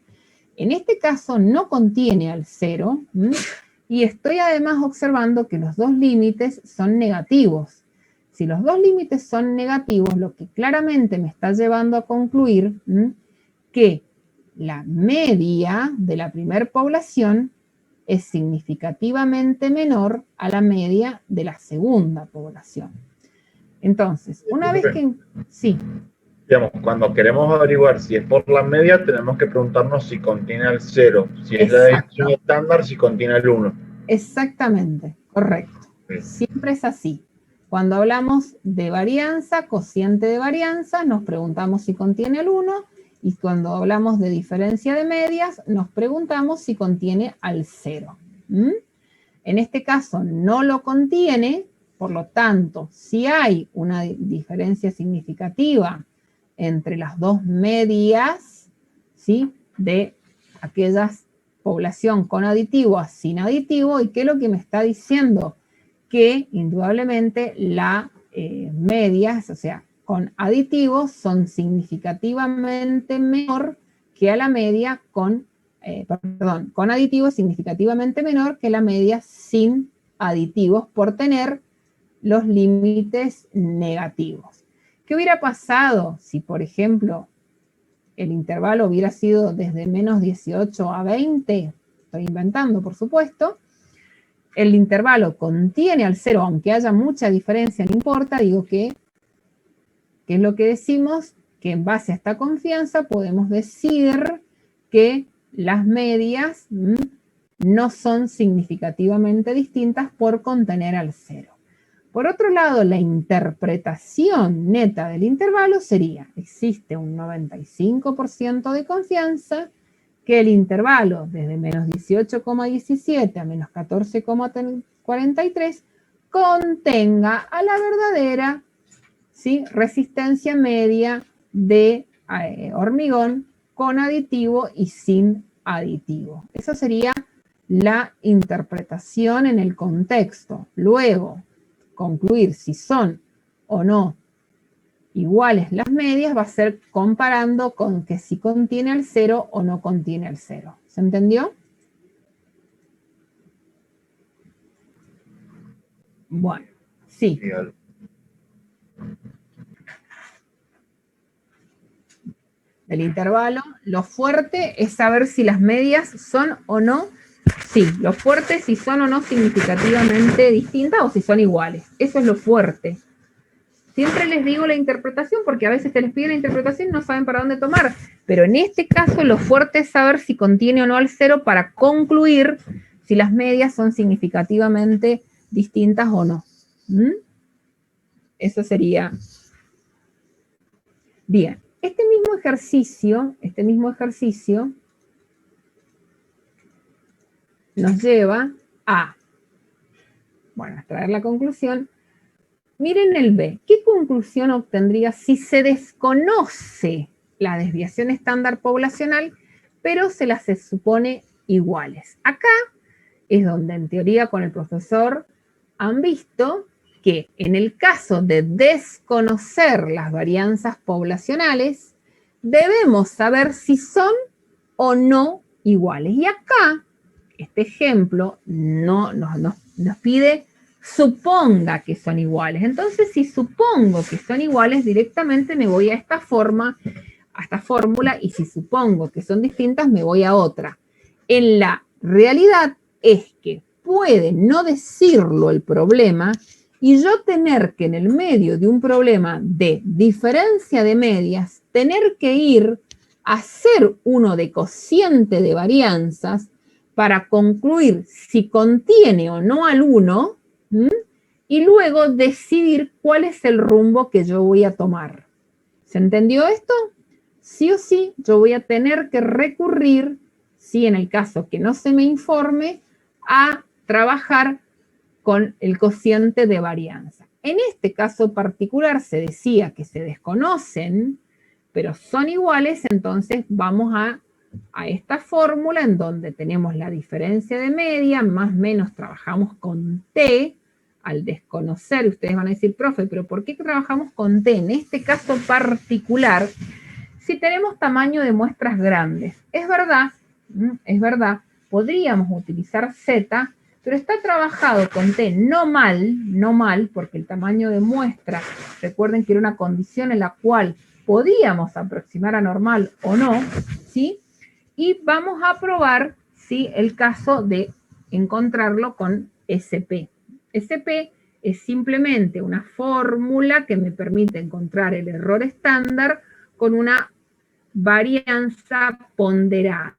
En este caso no contiene al 0, y estoy además observando que los dos límites son negativos. Si los dos límites son negativos, lo que claramente me está llevando a concluir que la media de la primera población es significativamente menor a la media de la segunda población. Entonces, una vez que... Sí. Digamos, cuando queremos averiguar si es por la media, tenemos que preguntarnos si contiene el 0. Si es la distribución estándar, si contiene el 1. Exactamente, correcto. Sí. Siempre es así. Cuando hablamos de varianza, cociente de varianza, nos preguntamos si contiene el 1, y cuando hablamos de diferencia de medias, nos preguntamos si contiene al 0. En este caso no lo contiene, por lo tanto, si hay una diferencia significativa entre las dos medias, ¿sí?, de aquellas población con aditivo a sin aditivo, ¿y qué es lo que me está diciendo? Que indudablemente las medias, o sea, con aditivos, son significativamente menor que a la media con aditivos significativamente menor que la media sin aditivos, por tener los límites negativos. ¿Qué hubiera pasado si, por ejemplo, el intervalo hubiera sido desde menos 18 a 20? Estoy inventando, por supuesto. El intervalo contiene al 0, aunque haya mucha diferencia, no importa. Digo que, ¿qué es lo que decimos? Que en base a esta confianza podemos decir que las medias no son significativamente distintas por contener al 0. Por otro lado, la interpretación neta del intervalo sería: existe un 95% de confianza que el intervalo desde menos 18,17 a menos 14,43 contenga a la verdadera, ¿sí?, resistencia media de hormigón con aditivo y sin aditivo. Esa sería la interpretación en el contexto. Luego, concluir si son o no iguales las medias va a ser comparando con que si contiene el 0 o no contiene el 0. ¿Se entendió? Bueno, sí. Del intervalo, lo fuerte es saber si las medias son o no. Sí, lo fuerte si son o no significativamente distintas o si son iguales. Eso es lo fuerte. Siempre les digo la interpretación porque a veces te les pide la interpretación y no saben para dónde tomar. Pero en este caso lo fuerte es saber si contiene o no el 0 para concluir si las medias son significativamente distintas o no. Eso sería. Bien, este mismo ejercicio nos lleva a, bueno, extraer la conclusión. Miren el B. ¿Qué conclusión obtendría si se desconoce la desviación estándar poblacional, pero se las supone iguales? Acá es donde en teoría con el profesor han visto que en el caso de desconocer las varianzas poblacionales, debemos saber si son o no iguales. Y acá, este ejemplo nos pide suponga que son iguales. Entonces, si supongo que son iguales, directamente me voy a esta fórmula, y si supongo que son distintas, me voy a otra. En la realidad es que puede no decirlo el problema y yo tener que en el medio de un problema de diferencia de medias, tener que ir a hacer uno de cociente de varianzas para concluir si contiene o no al 1, y luego decidir cuál es el rumbo que yo voy a tomar. ¿Se entendió esto? Sí o sí, yo voy a tener que recurrir, si en el caso que no se me informe, a trabajar con el cociente de varianza. En este caso particular se decía que se desconocen, pero son iguales, entonces vamos a esta fórmula en donde tenemos la diferencia de media, más o menos trabajamos con T. Al desconocer, ustedes van a decir, profe, pero ¿por qué trabajamos con T? En este caso particular, si tenemos tamaño de muestras grandes. Es verdad, podríamos utilizar Z, pero está trabajado con T, no mal, porque el tamaño de muestra, recuerden que era una condición en la cual podíamos aproximar a normal o no, ¿sí? Y vamos a probar, ¿sí?, el caso de encontrarlo con SP. SP es simplemente una fórmula que me permite encontrar el error estándar con una varianza ponderada.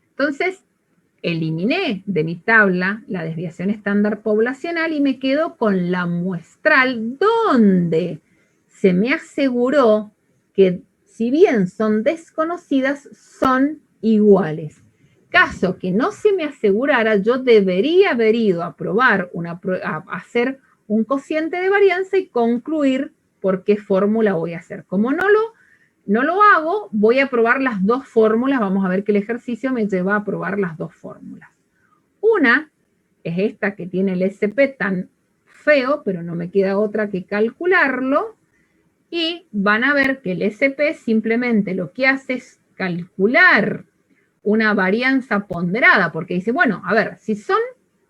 Entonces, eliminé de mi tabla la desviación estándar poblacional y me quedo con la muestral donde se me aseguró que si bien son desconocidas, son iguales. Caso que no se me asegurara, yo debería haber ido a probar, a hacer un cociente de varianza y concluir por qué fórmula voy a hacer. Como no lo hago, voy a probar las dos fórmulas. Vamos a ver que el ejercicio me lleva a probar las dos fórmulas. Una es esta que tiene el SP tan feo, pero no me queda otra que calcularlo. Y van a ver que el SP simplemente lo que hace es calcular una varianza ponderada, porque dice, bueno, a ver, si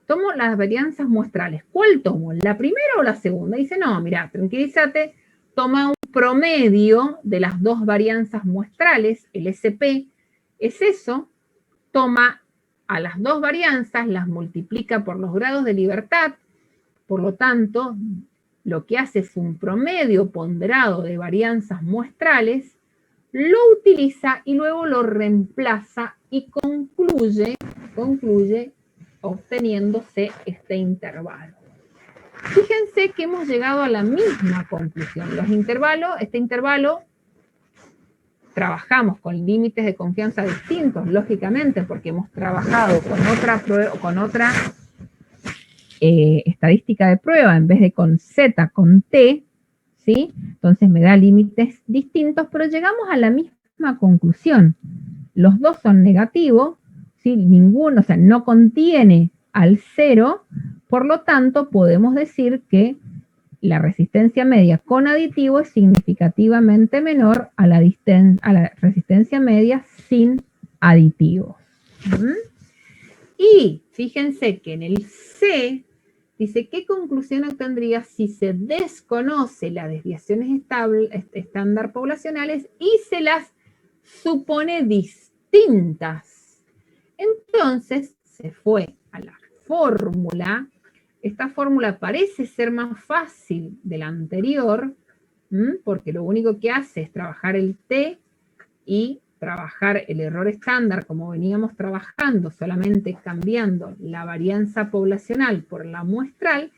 tomo las varianzas muestrales, ¿cuál tomo? ¿La primera o la segunda? Dice, no, mira, tranquilízate, toma un promedio de las dos varianzas muestrales, el SP es eso, toma a las dos varianzas, las multiplica por los grados de libertad, por lo tanto, lo que hace es un promedio ponderado de varianzas muestrales, lo utiliza y luego lo reemplaza y concluye obteniéndose este intervalo. Fíjense que hemos llegado a la misma conclusión. Los intervalos, este intervalo, trabajamos con límites de confianza distintos, lógicamente, porque hemos trabajado con otra estadística de prueba, en vez de con Z, con T, ¿sí? Entonces me da límites distintos, pero llegamos a la misma misma conclusión. Los dos son negativos, ¿sí? Ninguno, o sea, no contiene al 0, por lo tanto podemos decir que la resistencia media con aditivo es significativamente menor a la resistencia media sin aditivos. Y fíjense que en el C dice, ¿qué conclusión obtendría si se desconoce las desviaciones estándar poblacionales y se las supone distintas? Entonces se fue a la fórmula. Esta fórmula parece ser más fácil de la anterior, porque lo único que hace es trabajar el T y trabajar el error estándar como veníamos trabajando, solamente cambiando la varianza poblacional por la muestral,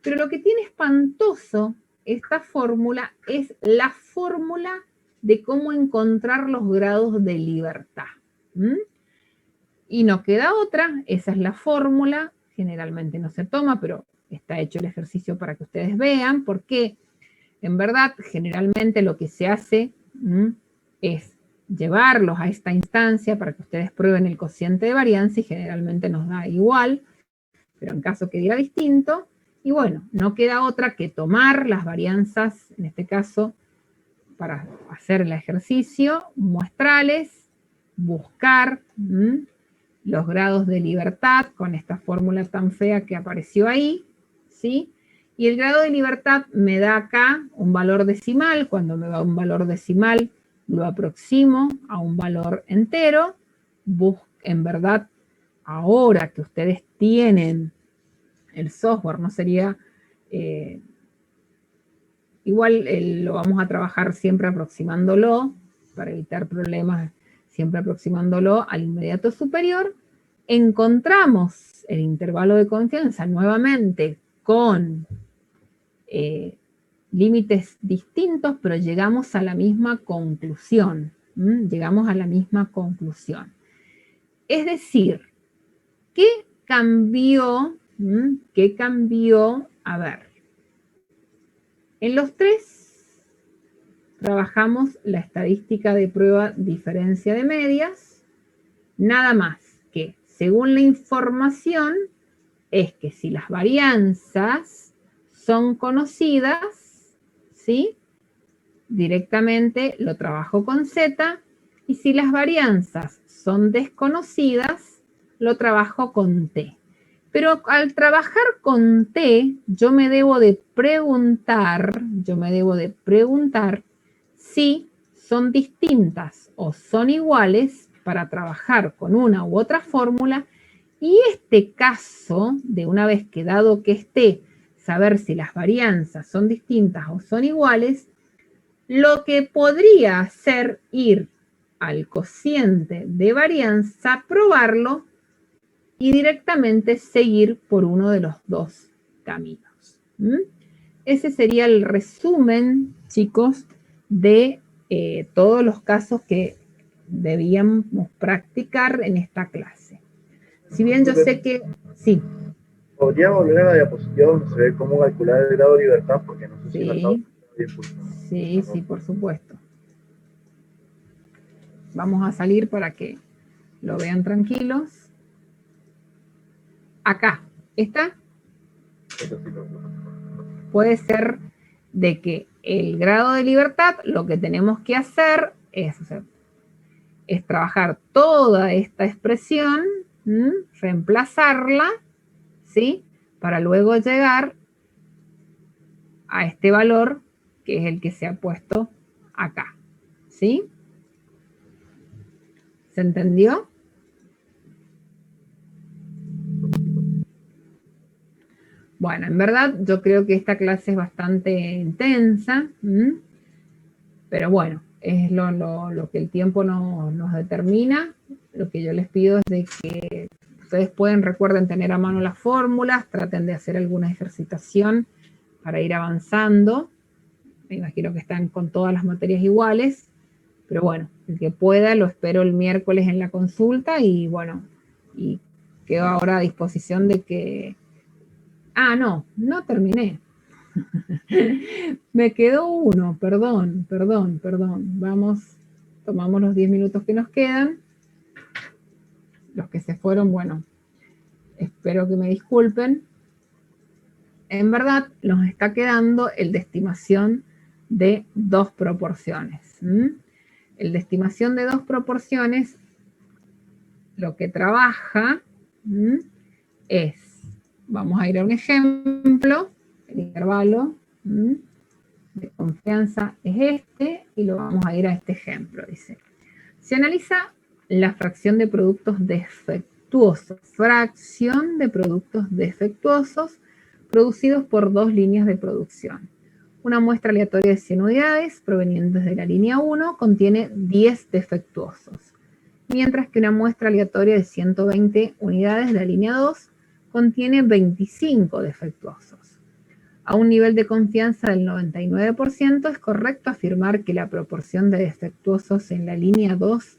pero lo que tiene espantoso esta fórmula es la fórmula de cómo encontrar los grados de libertad. Y no queda otra, esa es la fórmula, generalmente no se toma, pero está hecho el ejercicio para que ustedes vean, porque en verdad generalmente lo que se hace es llevarlos a esta instancia para que ustedes prueben el cociente de varianza y generalmente nos da igual, pero en caso que diera distinto, y bueno, no queda otra que tomar las varianzas, en este caso, para hacer el ejercicio, muestrales, buscar los grados de libertad con esta fórmula tan fea que apareció ahí, ¿sí? Y el grado de libertad me da acá un valor decimal. Cuando me da un valor decimal, lo aproximo a un valor entero. En verdad, ahora que ustedes tienen el software, no sería... igual lo vamos a trabajar siempre aproximándolo, para evitar problemas, siempre aproximándolo al inmediato superior. Encontramos el intervalo de confianza nuevamente con límites distintos, pero llegamos a la misma conclusión. Llegamos a la misma conclusión. Es decir, ¿qué cambió? ¿Qué cambió? A ver, en los tres trabajamos la estadística de prueba diferencia de medias, nada más que según la información es que si las varianzas son conocidas, ¿sí? Directamente lo trabajo con Z, y si las varianzas son desconocidas, lo trabajo con T. Pero al trabajar con T, yo me debo de preguntar si son distintas o son iguales para trabajar con una u otra fórmula. Y este caso, de una vez que dado que esté, saber si las varianzas son distintas o son iguales, lo que podría hacer ir al cociente de varianza, probarlo y directamente seguir por uno de los dos caminos. Ese sería el resumen, chicos, de todos los casos que debíamos practicar en esta clase. Si bien yo sé que... Sí. ¿Podría volver a la diapositiva donde se ve cómo calcular el grado de libertad? Porque no sé si la tabla está bien. Sí, por supuesto. Vamos a salir para que lo vean tranquilos. Acá, ¿está? Puede ser de que el grado de libertad, lo que tenemos que hacer es trabajar toda esta expresión, reemplazarla, ¿sí? Para luego llegar a este valor que es el que se ha puesto acá, ¿sí? ¿Se entendió? Bueno, en verdad yo creo que esta clase es bastante intensa, pero bueno, es lo que el tiempo nos determina. Lo que yo les pido es de que ustedes recuerden tener a mano las fórmulas, traten de hacer alguna ejercitación para ir avanzando. Me imagino que están con todas las materias iguales, pero bueno, el que pueda lo espero el miércoles en la consulta y bueno, y quedo ahora a disposición de que... Ah, no terminé. Me quedó uno, perdón. Vamos tomamos los 10 minutos que nos quedan. Los que se fueron, bueno, espero que me disculpen. En verdad, nos está quedando el de estimación de 2 proporciones. El de estimación de 2 proporciones, lo que trabaja es, vamos a ir a un ejemplo, el intervalo de confianza es este, y lo vamos a ir a este ejemplo. Dice, se analiza la fracción de productos defectuosos, producidos por 2 líneas de producción. Una muestra aleatoria de 100 unidades provenientes de la línea 1 contiene 10 defectuosos, mientras que una muestra aleatoria de 120 unidades de la línea 2 contiene 25 defectuosos. A un nivel de confianza del 99% es correcto afirmar que la proporción de defectuosos en la línea 2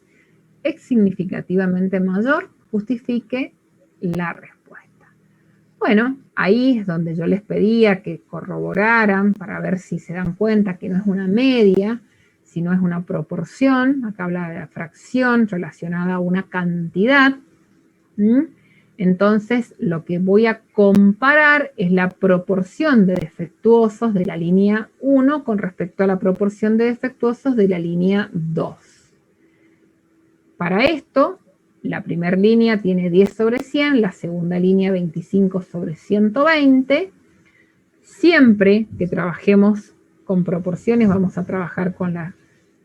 es significativamente mayor, justifique la respuesta. Bueno, ahí es donde yo les pedía que corroboraran para ver si se dan cuenta que no es una media, sino es una proporción. Acá habla de la fracción relacionada a una cantidad. Entonces, lo que voy a comparar es la proporción de defectuosos de la línea 1 con respecto a la proporción de defectuosos de la línea 2. Para esto, la primera línea tiene 10 sobre 100, la segunda línea 25 sobre 120. Siempre que trabajemos con proporciones, vamos a trabajar con la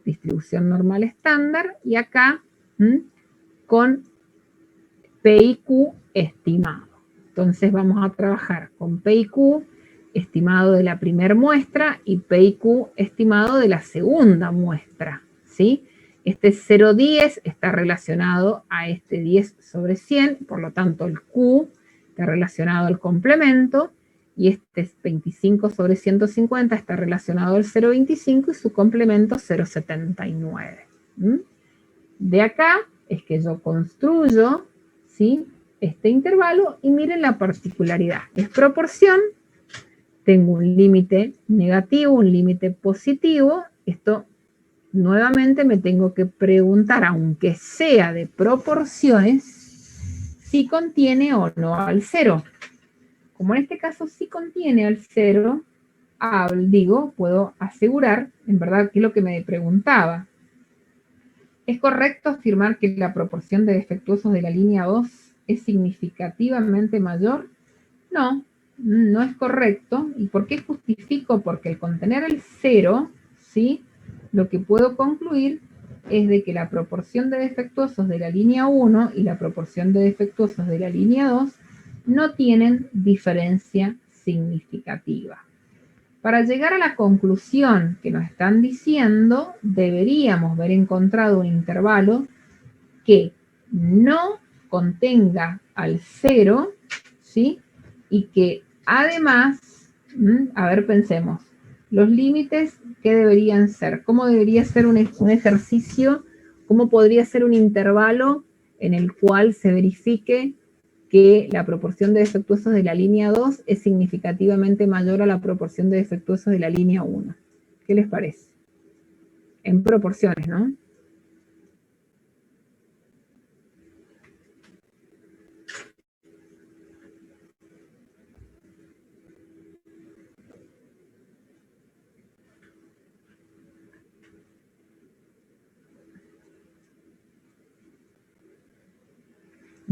distribución normal estándar, y acá con P y Q estimado. Entonces vamos a trabajar con P y Q estimado de la primera muestra y P y Q estimado de la segunda muestra, ¿sí? Este 0,10 está relacionado a este 10 sobre 100, por lo tanto el Q está relacionado al complemento, y este 25 sobre 150 está relacionado al 0,25 y su complemento 0,79. De acá es que yo construyo, ¿sí?, este intervalo, y miren la particularidad. Es proporción, tengo un límite negativo, un límite positivo. Esto nuevamente me tengo que preguntar, aunque sea de proporciones, si contiene o no al 0. Como en este caso sí contiene al 0, puedo asegurar, en verdad, que es lo que me preguntaba. ¿Es correcto afirmar que la proporción de defectuosos de la línea 2 es significativamente mayor? No, no es correcto. ¿Y por qué justifico? Porque al contener el 0, ¿sí?, lo que puedo concluir es de que la proporción de defectuosos de la línea 1 y la proporción de defectuosos de la línea 2 no tienen diferencia significativa. Para llegar a la conclusión que nos están diciendo, deberíamos haber encontrado un intervalo que no contenga al 0, ¿sí?, y que además, a ver, pensemos, los límites, ¿qué deberían ser? ¿Cómo debería ser un ejercicio? ¿Cómo podría ser un intervalo en el cual se verifique que la proporción de defectuosos de la línea 2 es significativamente mayor a la proporción de defectuosos de la línea 1? ¿Qué les parece? En proporciones, ¿no?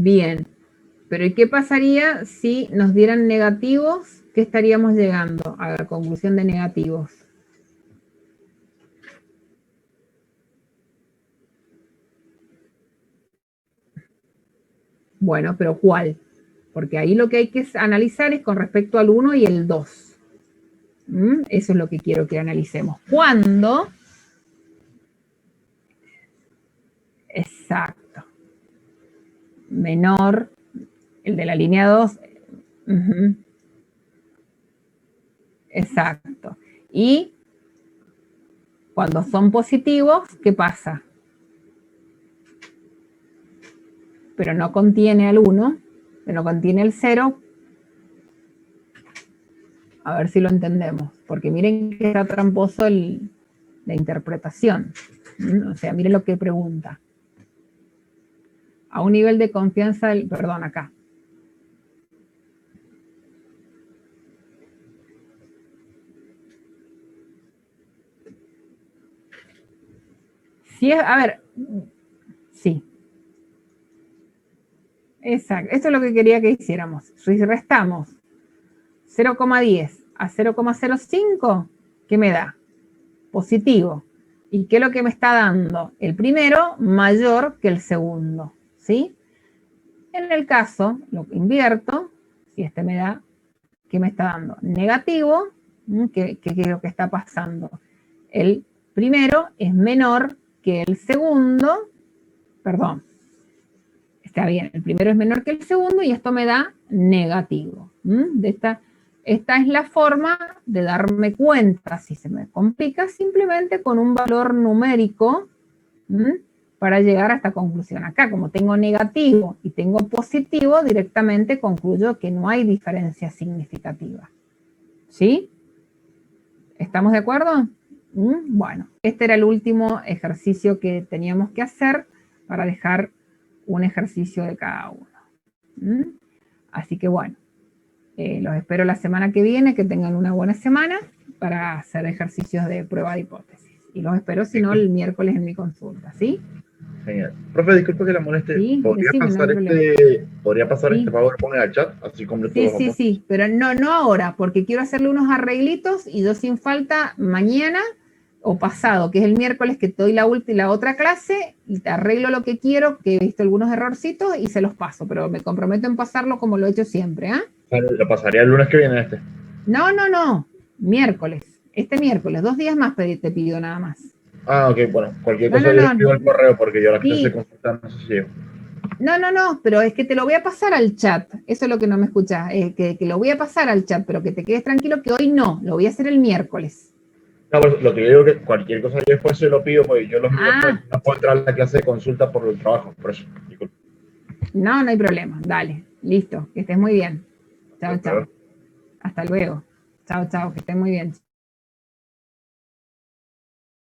Bien, pero ¿y qué pasaría si nos dieran negativos? ¿Qué estaríamos llegando a la conclusión de negativos? Bueno, pero ¿cuál? Porque ahí lo que hay que analizar es con respecto al 1 y el 2. Eso es lo que quiero que analicemos. ¿Cuándo? Exacto. Menor, el de la línea 2. Exacto. Y cuando son positivos, ¿qué pasa? Pero no contiene al 1, pero contiene el 0. A ver si lo entendemos, porque miren que está tramposo la interpretación. O sea, miren lo que pregunta. A un nivel de confianza, perdón, acá. Si es, a ver, sí. Exacto, esto es lo que quería que hiciéramos. Si restamos 0,10 a 0,05, ¿qué me da? Positivo. ¿Y qué es lo que me está dando? El primero mayor que el segundo, ¿sí? En el caso, lo que invierto, si este me da, ¿qué me está dando? Negativo, ¿qué es lo que está pasando? El primero es menor que el segundo, perdón, está bien, el primero es menor que el segundo y esto me da negativo. Esta es la forma de darme cuenta, si se me complica, simplemente con un valor numérico para llegar a esta conclusión. Acá, como tengo negativo y tengo positivo, directamente concluyo que no hay diferencia significativa. ¿Sí? ¿Estamos de acuerdo? Bueno, este era el último ejercicio que teníamos que hacer para dejar un ejercicio de cada uno. Así que bueno, los espero la semana que viene, que tengan una buena semana para hacer ejercicios de prueba de hipótesis. Y los espero, si no, el miércoles en mi consulta, ¿sí? Genial. Profe, disculpe que la moleste. Sí, ¿Podría decime, pasar, no hay este PowerPoint al chat? Así completo los apuntes. Sí, pero no ahora, porque quiero hacerle unos arreglitos y yo sin falta mañana o pasado, que es el miércoles que te doy la otra clase y te arreglo lo que quiero, que he visto algunos errorcitos y se los paso, pero me comprometo en pasarlo como lo he hecho siempre, ¿ah? Lo pasaría el lunes que viene este. No, miércoles, este miércoles, 2 días más te pido nada más. Ah, ok, bueno, cualquier cosa yo le escribo al correo porque yo la clase de consulta no sé si llego. No, pero es que te lo voy a pasar al chat, eso es lo que no me escuchas, que lo voy a pasar al chat, pero que te quedes tranquilo que hoy no, lo voy a hacer el miércoles. No, pero lo que yo digo es que cualquier cosa yo después se lo pido, porque yo los miércoles no puedo entrar a la clase de consulta por el trabajo, por eso. Disculpe. No hay problema, dale, listo, que estés muy bien. Chao. Hasta luego. Chao, que estés muy bien.